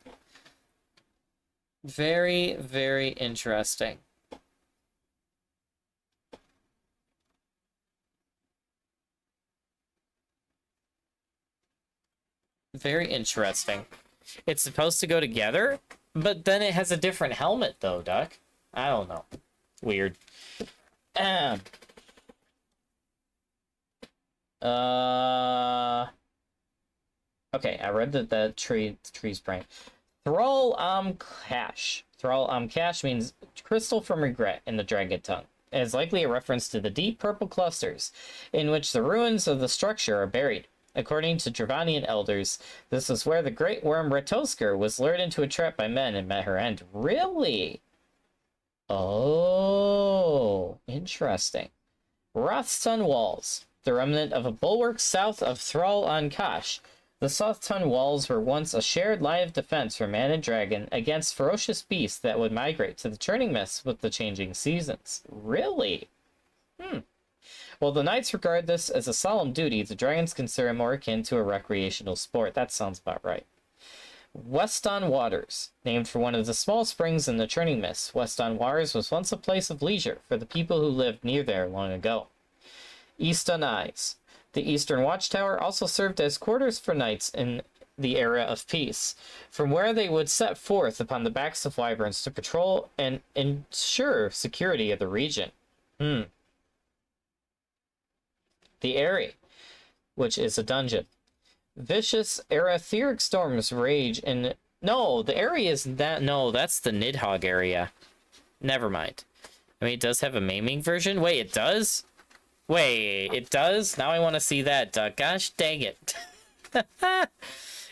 Very, very interesting. Very interesting. It's supposed to go together, but then it has a different helmet, though, Duck. I don't know. Weird. Okay, I read that the tree's brain. Thrall Cash. Thrall Cash means crystal from regret in the dragon tongue. It is likely a reference to the deep purple clusters in which the ruins of the structure are buried. According to Dravanian elders, this is where the great worm Retosker was lured into a trap by men and met her end. Really? Oh, interesting. Rothstun Walls, the remnant of a bulwark south of Thrall Cash. The Softton Walls were once a shared line of defense for man and dragon against ferocious beasts that would migrate to the churning mists with the changing seasons. Really? While the knights regard this as a solemn duty, the dragons consider it more akin to a recreational sport. That sounds about right. Weston Waters, named for one of the small springs in the churning mists. Weston Waters was once a place of leisure for the people who lived near there long ago. Easton Eyes. The Eastern Watchtower also served as quarters for knights in the era of peace, from where they would set forth upon the backs of wyverns to patrol and ensure security of the region. The Eyrie, which is a dungeon. Vicious eratheric storms rage in... No, the area is that... No, that's the Nidhogg area. Never mind. I mean, it does have a maiming version. Wait, it does? Wait, it does? Now I want to see that, Duck. Gosh dang it.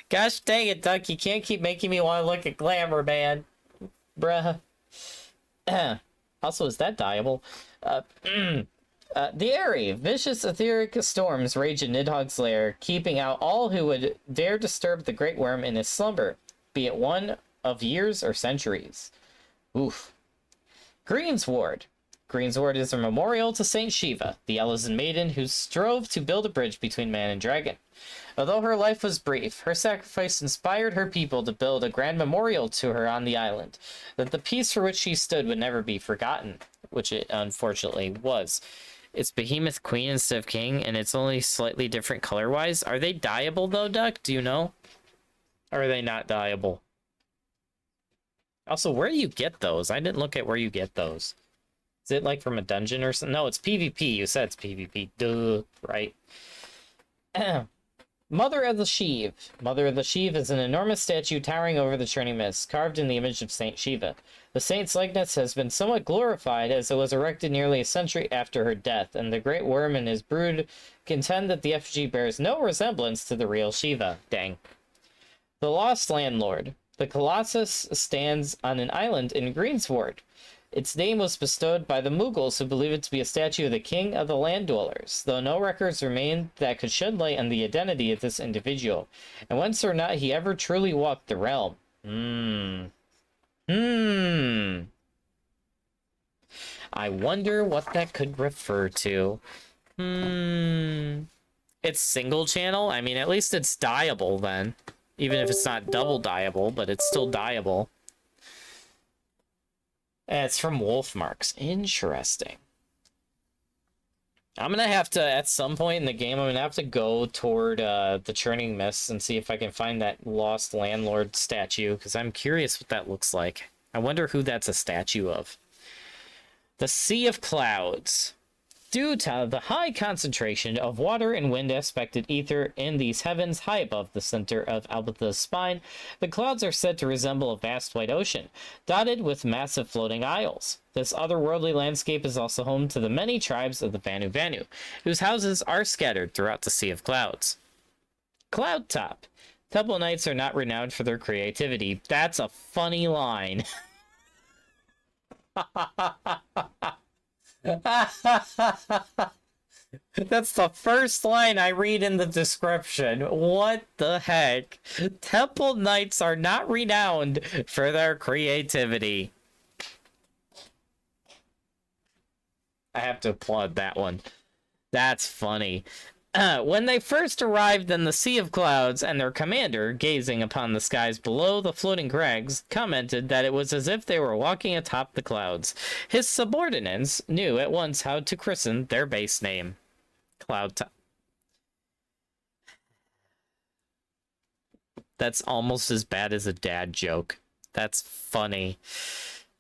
Gosh dang it, Duck. You can't keep making me want to look at glamour, man. Bruh. Also, is that diable? The Eyrie. Vicious etheric storms rage in Nidhogg's lair, keeping out all who would dare disturb the great worm in his slumber. be it one of years or centuries. Oof. Greensward. Greensward is a memorial to Saint Shiva, the Elysian maiden who strove to build a bridge between man and dragon. Although her life was brief, her sacrifice inspired her people to build a grand memorial to her on the island, that the peace for which she stood would never be forgotten, which it unfortunately was. It's Behemoth Queen instead of King, and it's only slightly different color-wise. Are they dyeable, though, Duck? Do you know? Or are they not dyeable? Also, where do you get those? I didn't look at where you get those. Is it, like, from a dungeon or something? No, it's PvP. You said it's PvP. Duh, right? Mother of the Shiv. Mother of the Shiv is an enormous statue towering over the churning mist, carved in the image of Saint Shiva. The saint's likeness has been somewhat glorified, as it was erected nearly a century after her death, and the great worm and his brood contend that the effigy bears no resemblance to the real Shiva. Dang. The Lost Landlord. The Colossus stands on an island in Greensward. Its name was bestowed by the Mughals, who believe it to be a statue of the king of the land dwellers, though no records remain that could shed light on the identity of this individual, and whence or not he ever truly walked the realm. I wonder what that could refer to. It's single channel? I mean, at least it's dyeable then. Even if it's not double dyeable, but it's still dyeable. It's from Wolfmarks. Interesting. I'm gonna have to, at some point in the game, I'm gonna have to go toward the Churning Mists and see if I can find that Lost Landlord statue, because I'm curious what that looks like. I wonder who that's a statue of. The Sea of Clouds. Due to the high concentration of water and wind-aspected ether in these heavens high above the center of Albatha's spine, the clouds are said to resemble a vast white ocean, dotted with massive floating isles. This otherworldly landscape is also home to the many tribes of the Vanu Vanu, whose houses are scattered throughout the Sea of Clouds. Cloud Top. Temple Knights are not renowned for their creativity. That's a funny line. That's the first line I read in the description. What the heck? Temple Knights are not renowned for their creativity. I have to applaud that one. That's funny. When they first arrived in the Sea of Clouds, and their commander, gazing upon the skies below the floating crags, commented that it was as if they were walking atop the clouds. His subordinates knew at once how to christen their base name. Cloud Top. That's almost as bad as a dad joke. That's funny.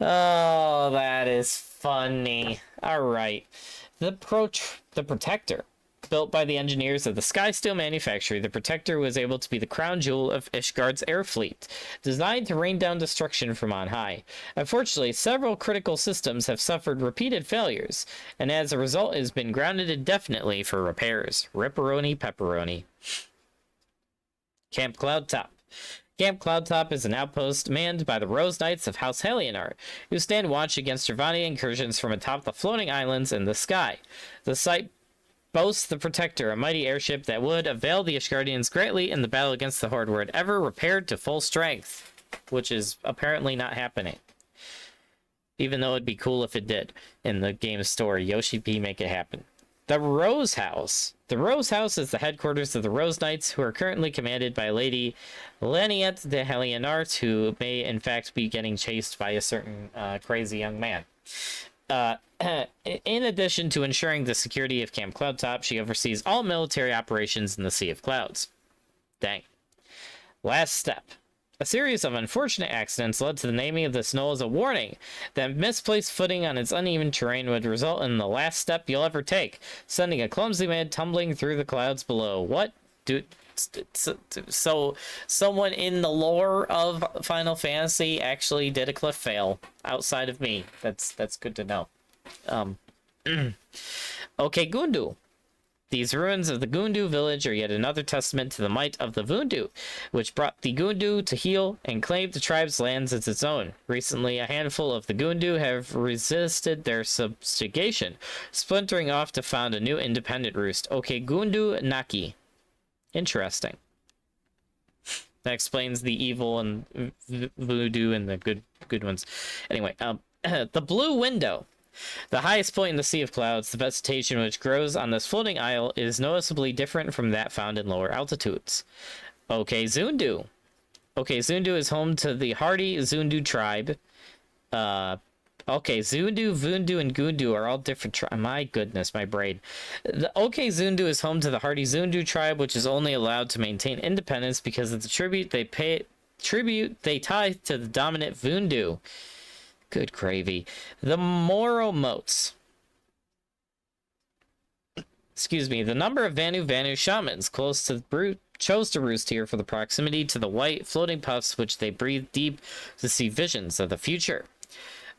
Oh, that is funny. Alright. The Protector. Built by the engineers of the Skysteel manufactory, the Protector was able to be the crown jewel of Ishgard's air fleet, designed to rain down destruction from on high. Unfortunately, several critical systems have suffered repeated failures, and as a result has been grounded indefinitely for repairs. Ripperoni pepperoni. Camp Cloudtop. Camp Cloudtop is an outpost manned by the Rose Knights of House Helionar, who stand watch against Gervania incursions from atop the floating islands in the sky. The site boasts the Protector, a mighty airship that would avail the Ishgardians greatly in the battle against the Horde were it ever repaired to full strength, which is apparently not happening. Even though it'd be cool if it did. In the game's story, Yoshi P make it happen. The Rose House. The Rose House is the headquarters of the Rose Knights, who are currently commanded by Lady Laniette de Helionart, who may in fact be getting chased by a certain crazy young man. In addition to ensuring the security of Camp Cloudtop, she oversees all military operations in the Sea of Clouds. Dang. Last step. A series of unfortunate accidents led to the naming of this knoll as a warning that misplaced footing on its uneven terrain would result in the last step you'll ever take, sending a clumsy man tumbling through the clouds below. What? So someone in the lore of Final Fantasy actually did a cliff fail outside of me. That's good to know. Okay, Gundu. These ruins of the Gundu village are yet another testament to the might of the Vundu, which brought the Gundu to heal and claimed the tribe's lands as its own. Recently, a handful of the Gundu have resisted their subjugation, splintering off to found a new independent roost. Okay, Gundu Naki. Interesting. That explains the evil and voodoo and the good ones. Anyway, the Blue Window. The highest point in the Sea of Clouds, the vegetation which grows on this floating isle is noticeably different from that found in lower altitudes. Okay, Zundu. Okay, Zundu is home to the hardy Zundu tribe. Okay, Zundu, Vundu, and Gundu are all different tribes. My goodness, my brain. The Okay Zundu is home to the hardy Zundu tribe, which is only allowed to maintain independence because of the tribute they tie to the dominant Vundu. Good gravy. The Moro Moats. Excuse me. The number of Vanu shamans close to the brute chose to roost here for the proximity to the white floating puffs which they breathe deep to see visions of the future.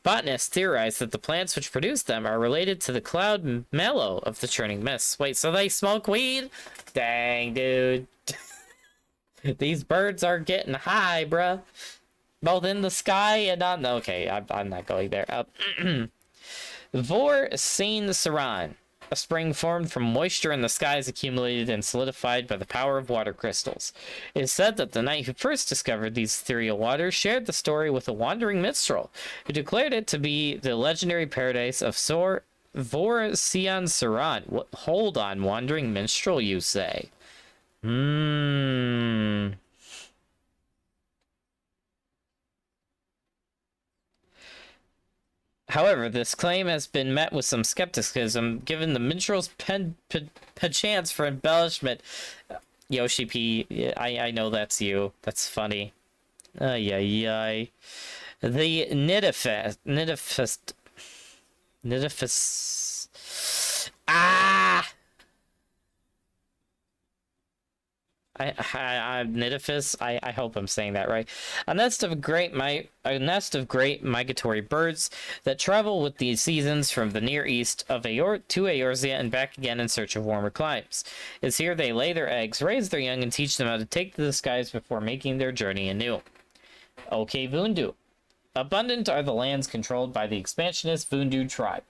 Botanists theorize that the plants which produce them are related to the cloud mallow of the churning mists. Wait, so they smoke weed? Dang, dude. These birds are getting high, bruh. Both in the sky and on... Okay, I'm not going there. Vor Sain Saran. A spring formed from moisture in the skies accumulated and solidified by the power of water crystals. It is said that the knight who first discovered these ethereal waters shared the story with a wandering minstrel, who declared it to be the legendary paradise of Vor Sian Saran. Hold on, wandering minstrel, you say? However, this claim has been met with some skepticism, given the minstrel's chance for embellishment. Yoshi P, I know that's you. That's funny. The Nidifest. Nidifus. I hope I'm saying that right. A nest of great migratory birds that travel with the seasons from the Near East to Eorzea and back again in search of warmer climes. It's here they lay their eggs, raise their young, and teach them how to take to the skies before making their journey anew. Okay, Vundu. Abundant are the lands controlled by the expansionist Vundu tribe,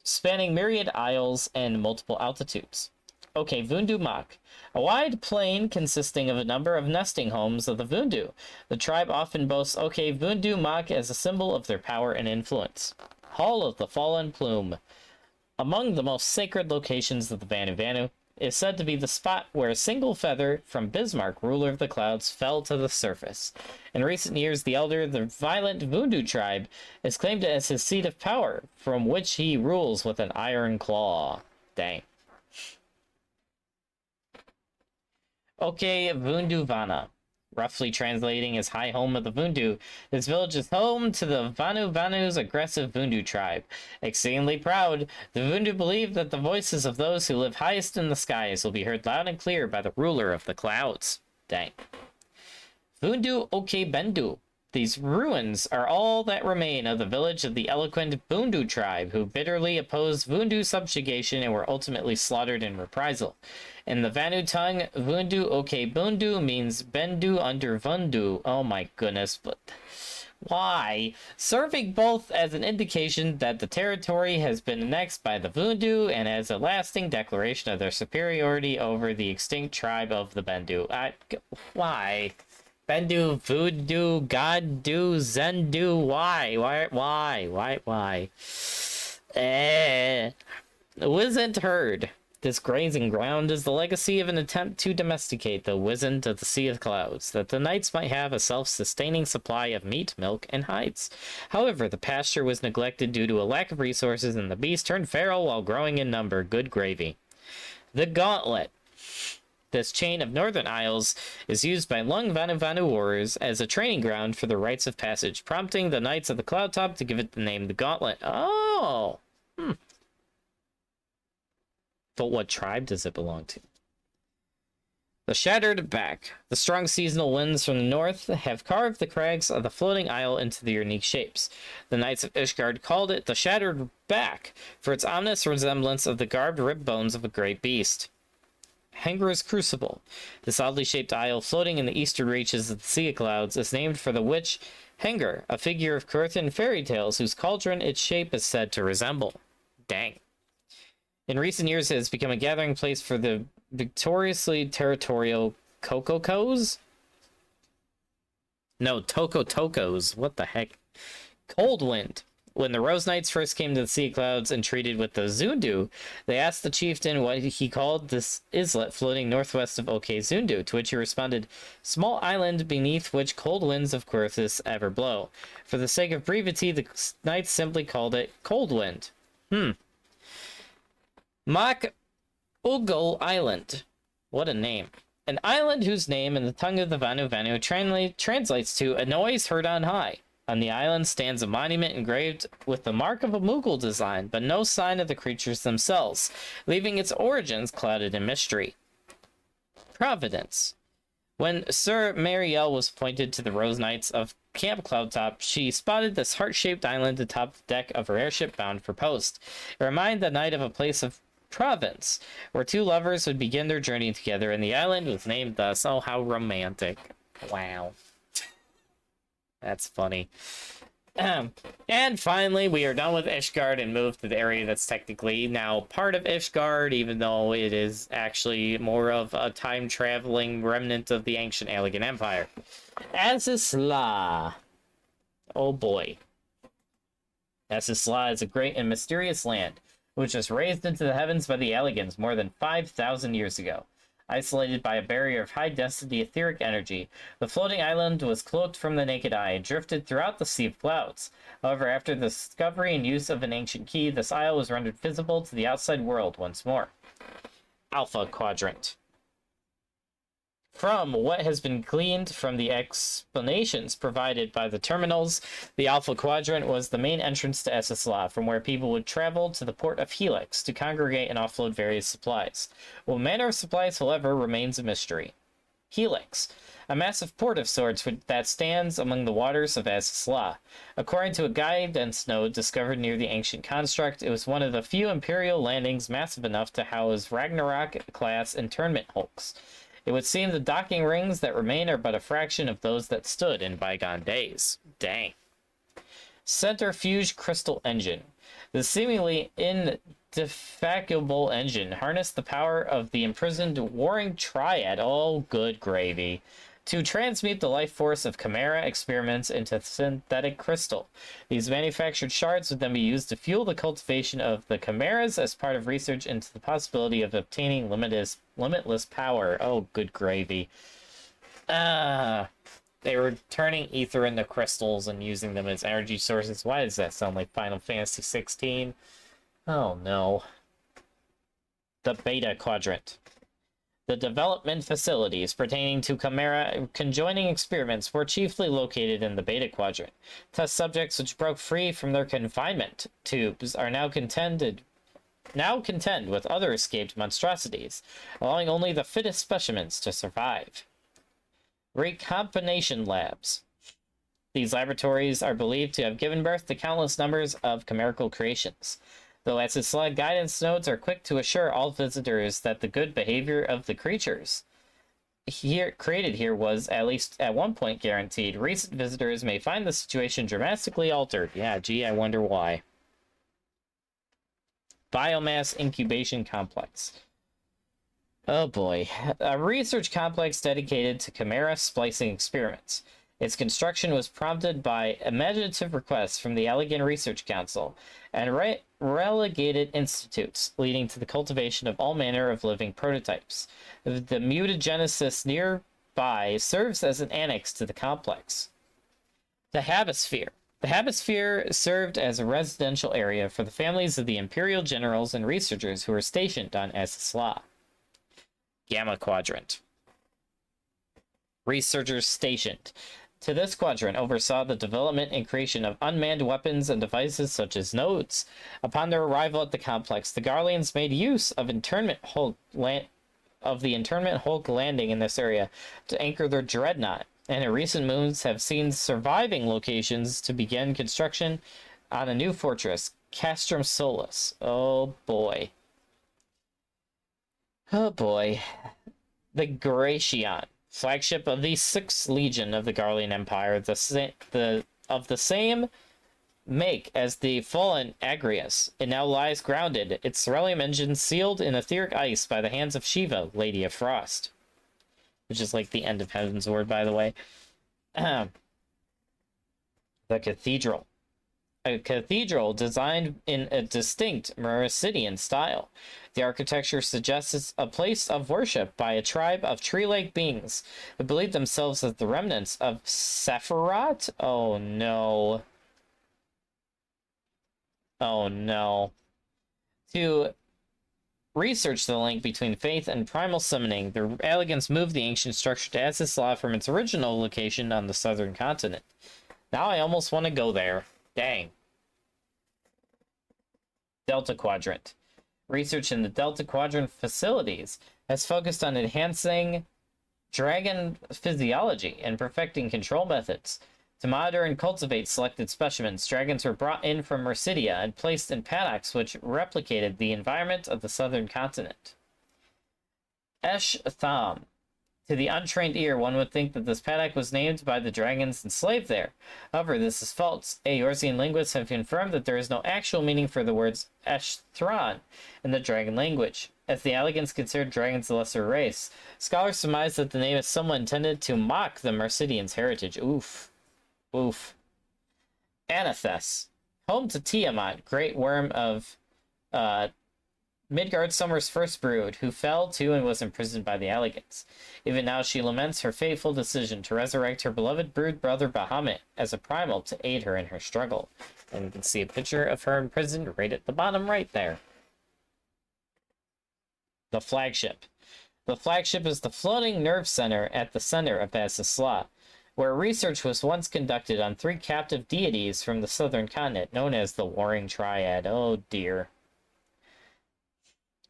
spanning myriad isles and multiple altitudes. Okay, Vundu Mak. A wide plain consisting of a number of nesting homes of the Vundu. The tribe often boasts Okay Vundu Mak as a symbol of their power and influence. Hall of the Fallen Plume. Among the most sacred locations of the Vanu is said to be the spot where a single feather from Bismarck, ruler of the clouds, fell to the surface. In recent years, the violent Vundu tribe is claimed as his seat of power, from which he rules with an iron claw. Dang. Okay, Vunduvana. Roughly translating as High Home of the Vundu, this village is home to the Vanu's aggressive Vundu tribe. Exceedingly proud, the Vundu believe that the voices of those who live highest in the skies will be heard loud and clear by the ruler of the clouds. Dang. Vundu Oke Bendu. These ruins are all that remain of the village of the eloquent Bundu tribe, who bitterly opposed Vundu subjugation and were ultimately slaughtered in reprisal. In the Vanu tongue, Vundu Oke Bundu means Bendu under Vundu. Oh my goodness, but why? Serving both as an indication that the territory has been annexed by the Vundu and as a lasting declaration of their superiority over the extinct tribe of the Bendu. Why? Bendu, Voodoo, God-do, Zen-do, why? Wizened herd. This grazing ground is the legacy of an attempt to domesticate the wizened of the Sea of Clouds, that the knights might have a self-sustaining supply of meat, milk, and hides. However, the pasture was neglected due to a lack of resources, and the beast turned feral while growing in number. Good gravy. The Gauntlet. This chain of northern isles is used by Lung Vanu warriors as a training ground for the rites of passage, prompting the Knights of the Cloud Top to give it the name the Gauntlet. Oh! But what tribe does it belong to? The Shattered Back. The strong seasonal winds from the north have carved the crags of the floating isle into their unique shapes. The Knights of Ishgard called it the Shattered Back for its ominous resemblance of the garbed rib bones of a great beast. Henger's Crucible. This oddly shaped isle floating in the eastern reaches of the Sea of Clouds is named for the witch Henger, a figure of Kurthan fairy tales whose cauldron its shape is said to resemble. Dang. In recent years, it has become a gathering place for the victoriously territorial Kokokos? No, Tokotokos. What the heck? Cold Wind. When the Rose Knights first came to the Sea Clouds and treated with the Zundu, they asked the chieftain what he called this islet floating northwest of OK Zundu, to which he responded, "Small island beneath which cold winds of Coerthas ever blow." For the sake of brevity, the knights simply called it Cold Wind. Mak Ugal Island. What a name. An island whose name in the tongue of the Vanu Vanu translates to "a noise heard on high." On the island stands a monument engraved with the mark of a Mughal design, but no sign of the creatures themselves, leaving its origins clouded in mystery. Providence. When Sir Mariel was appointed to the Rose Knights of Camp Cloudtop, she spotted this heart-shaped island atop the deck of her airship bound for post. It reminded the knight of a place of Provence, where two lovers would begin their journey together, and the island was named thus. Oh, how romantic. Wow. That's funny. And finally, we are done with Ishgard and move to the area that's technically now part of Ishgard, even though it is actually more of a time-traveling remnant of the ancient Allegan Empire. Azisla. Oh boy. Azisla is a great and mysterious land, which was raised into the heavens by the Allegans more than 5,000 years ago. Isolated by a barrier of high-density etheric energy, the floating island was cloaked from the naked eye and drifted throughout the sea of clouds. However, after the discovery and use of an ancient key, this isle was rendered visible to the outside world once more. Alpha Quadrant. From what has been gleaned from the explanations provided by the terminals, the Alpha Quadrant was the main entrance to Essisla, from where people would travel to the port of Helix to congregate and offload various supplies. What manner of supplies, however, remains a mystery. Helix, a massive port of sorts that stands among the waters of Essisla. According to a guidance node discovered near the ancient construct, it was one of the few Imperial landings massive enough to house Ragnarok-class internment hulks. It would seem the docking rings that remain are but a fraction of those that stood in bygone days. Dang. Centrifuge Crystal Engine. The seemingly indefatigable engine harnessed the power of the imprisoned warring triad, oh good gravy, to transmute the life force of chimera experiments into synthetic crystal. These manufactured shards would then be used to fuel the cultivation of the chimeras as part of research into the possibility of obtaining limitless power. Oh, good gravy. They were turning ether into crystals and using them as energy sources. Why does that sound like Final Fantasy 16? Oh, no. The Beta Quadrant. The development facilities pertaining to Chimera conjoining experiments were chiefly located in the Beta Quadrant. Test subjects which broke free from their confinement tubes are now contend with other escaped monstrosities, allowing only the fittest specimens to survive. Recombination labs. These laboratories are believed to have given birth to countless numbers of chimerical creations. Though as its guidance nodes are quick to assure all visitors that the good behavior of the creatures created here was, at least at one point, guaranteed, recent visitors may find the situation dramatically altered. Yeah, gee, I wonder why. Biomass Incubation Complex. Oh boy. A research complex dedicated to chimera splicing experiments. Its construction was prompted by imaginative requests from the Allegan Research Council and relegated institutes, leading to the cultivation of all manner of living prototypes. The mutagenesis nearby serves as an annex to the complex. The Habisphere. The Habisphere served as a residential area for the families of the Imperial generals and researchers who were stationed on Essisla. Gamma Quadrant. Researchers stationed to this quadrant oversaw the development and creation of unmanned weapons and devices such as nodes. Upon their arrival at the complex, the Garleans made use of the internment hulk landing in this area to anchor their dreadnought, and in recent moons have seen surviving locations to begin construction on a new fortress, Castrum Solus. Oh boy. Oh boy. The Gratian. Flagship of the 6th Legion of the Garlean Empire, of the same make as the fallen Agrius. It now lies grounded, its Ceruleum engine sealed in etheric ice by the hands of Shiva, Lady of Frost. which is like the end of Heaven's Ward, by the way. The cathedral. A cathedral designed in a distinct Mercidian style. The architecture suggests a place of worship by a tribe of tree-like beings who believe themselves as the remnants of Sephiroth. Oh no. Oh no. To research the link between faith and primal summoning, the Alligans moved the ancient structure to Azizla from its original location on the southern continent. Now I almost want to go there. Dang. Delta Quadrant. Research in the Delta Quadrant facilities has focused on enhancing dragon physiology and perfecting control methods. To monitor and cultivate selected specimens, dragons were brought in from Mercidia and placed in paddocks which replicated the environment of the southern continent. Esh Tham. To the untrained ear, one would think that this paddock was named by the dragons enslaved there. However, this is false. Eorzean linguists have confirmed that there is no actual meaning for the words Eshthran in the dragon language. As the Alligans considered dragons a lesser race, scholars surmise that the name is somewhat intended to mock the Mercidians' heritage. Oof. Oof. Anathes. Home to Tiamat, great worm of Midgard Summer's first brood, who fell to and was imprisoned by the Alligans. Even now she laments her fateful decision to resurrect her beloved brood brother Bahamut as a primal to aid her in her struggle. And you can see a picture of her imprisoned right at the bottom right there. The flagship. The flagship is the floating nerve center at the center of Azizla, where research was once conducted on 3 captive deities from the southern continent, known as the Warring Triad. Oh dear.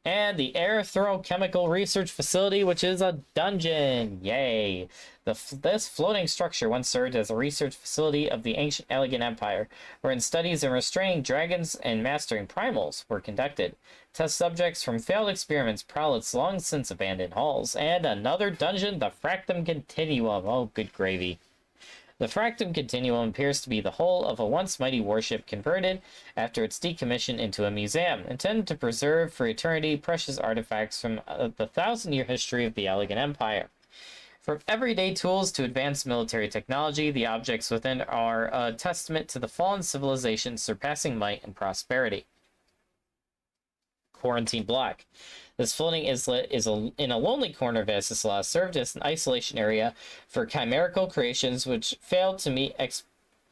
And the Aerochemical Research Facility, which is a dungeon. Yay. This floating structure once served as a research facility of the ancient Alligan Empire, wherein studies in restraining dragons and mastering primals were conducted. Test subjects from failed experiments prowl its long since abandoned halls. And another dungeon, the Fractum Continuum. Oh, good gravy. The Fractum Continuum appears to be the whole of a once mighty warship converted after its decommission into a museum, intended to preserve for eternity precious artifacts from the 1,000-year history of the Alligan Empire. From everyday tools to advanced military technology, the objects within are a testament to the fallen civilization's surpassing might and prosperity. Quarantine block. This floating islet is in a lonely corner of Azizla, served as an isolation area for chimerical creations which failed to meet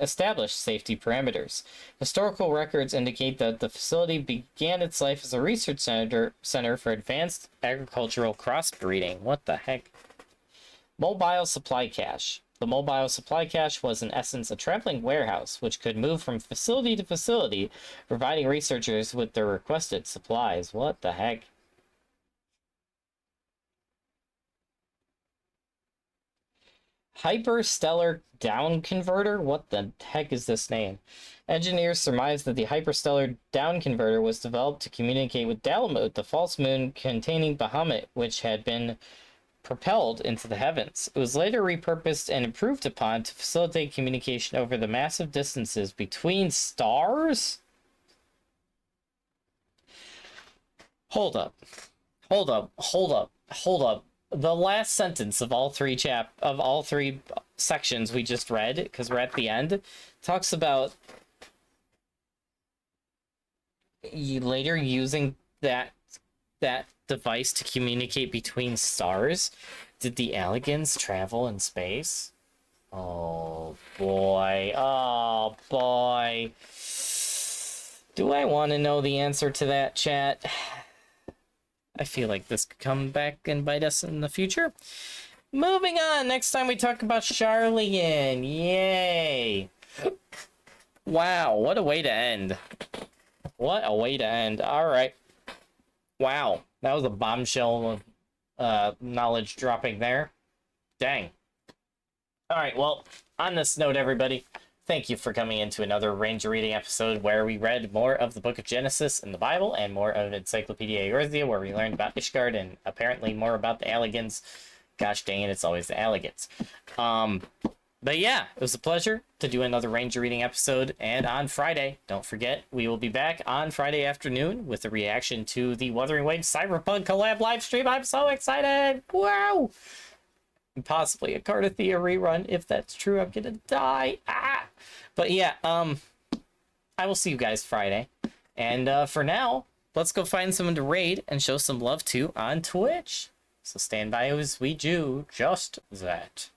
established safety parameters. Historical records indicate that the facility began its life as a research center for advanced agricultural crossbreeding. What the heck? Mobile supply cache. The mobile supply cache was in essence a traveling warehouse which could move from facility to facility, providing researchers with their requested supplies. What the heck? Hyperstellar Down Converter? What the heck is this name? Engineers surmise that the Hyperstellar Down Converter was developed to communicate with Dalamut, the false moon containing Bahamut, which had been propelled into the heavens. It was later repurposed and improved upon to facilitate communication over the massive distances between stars? Hold up. Hold up. Hold up. Hold up. The last sentence of all three sections we just read, because we're at the end, talks about you later using that device to communicate between stars. Did the Alligans travel in space? Oh boy. Oh boy. Do I want to know the answer to that, chat? I feel like this could come back and bite us in the future. Moving on, next time we talk about Charlian. Yay! Wow, what a way to end. What a way to end. Alright. Wow, that was a bombshell of knowledge dropping there. Dang. Alright, well, on this note, everybody, thank you for coming into another Ranger Reading episode where we read more of the Book of Genesis in the Bible and more of Encyclopedia Eorzea, where we learned about Ishgard and apparently more about the Alligans. Gosh dang it, it's always the Alligans. But yeah, it was a pleasure to do another Ranger Reading episode. And on Friday, don't forget, we will be back on Friday afternoon with a reaction to the Wuthering Waves Cyberpunk collab live stream. I'm so excited! Wow! And possibly a Cardathea rerun. If that's true, I'm gonna die. Ah! But yeah, I will see you guys Friday. And for now, let's go find someone to raid and show some love to on Twitch. So stand by as we do just that.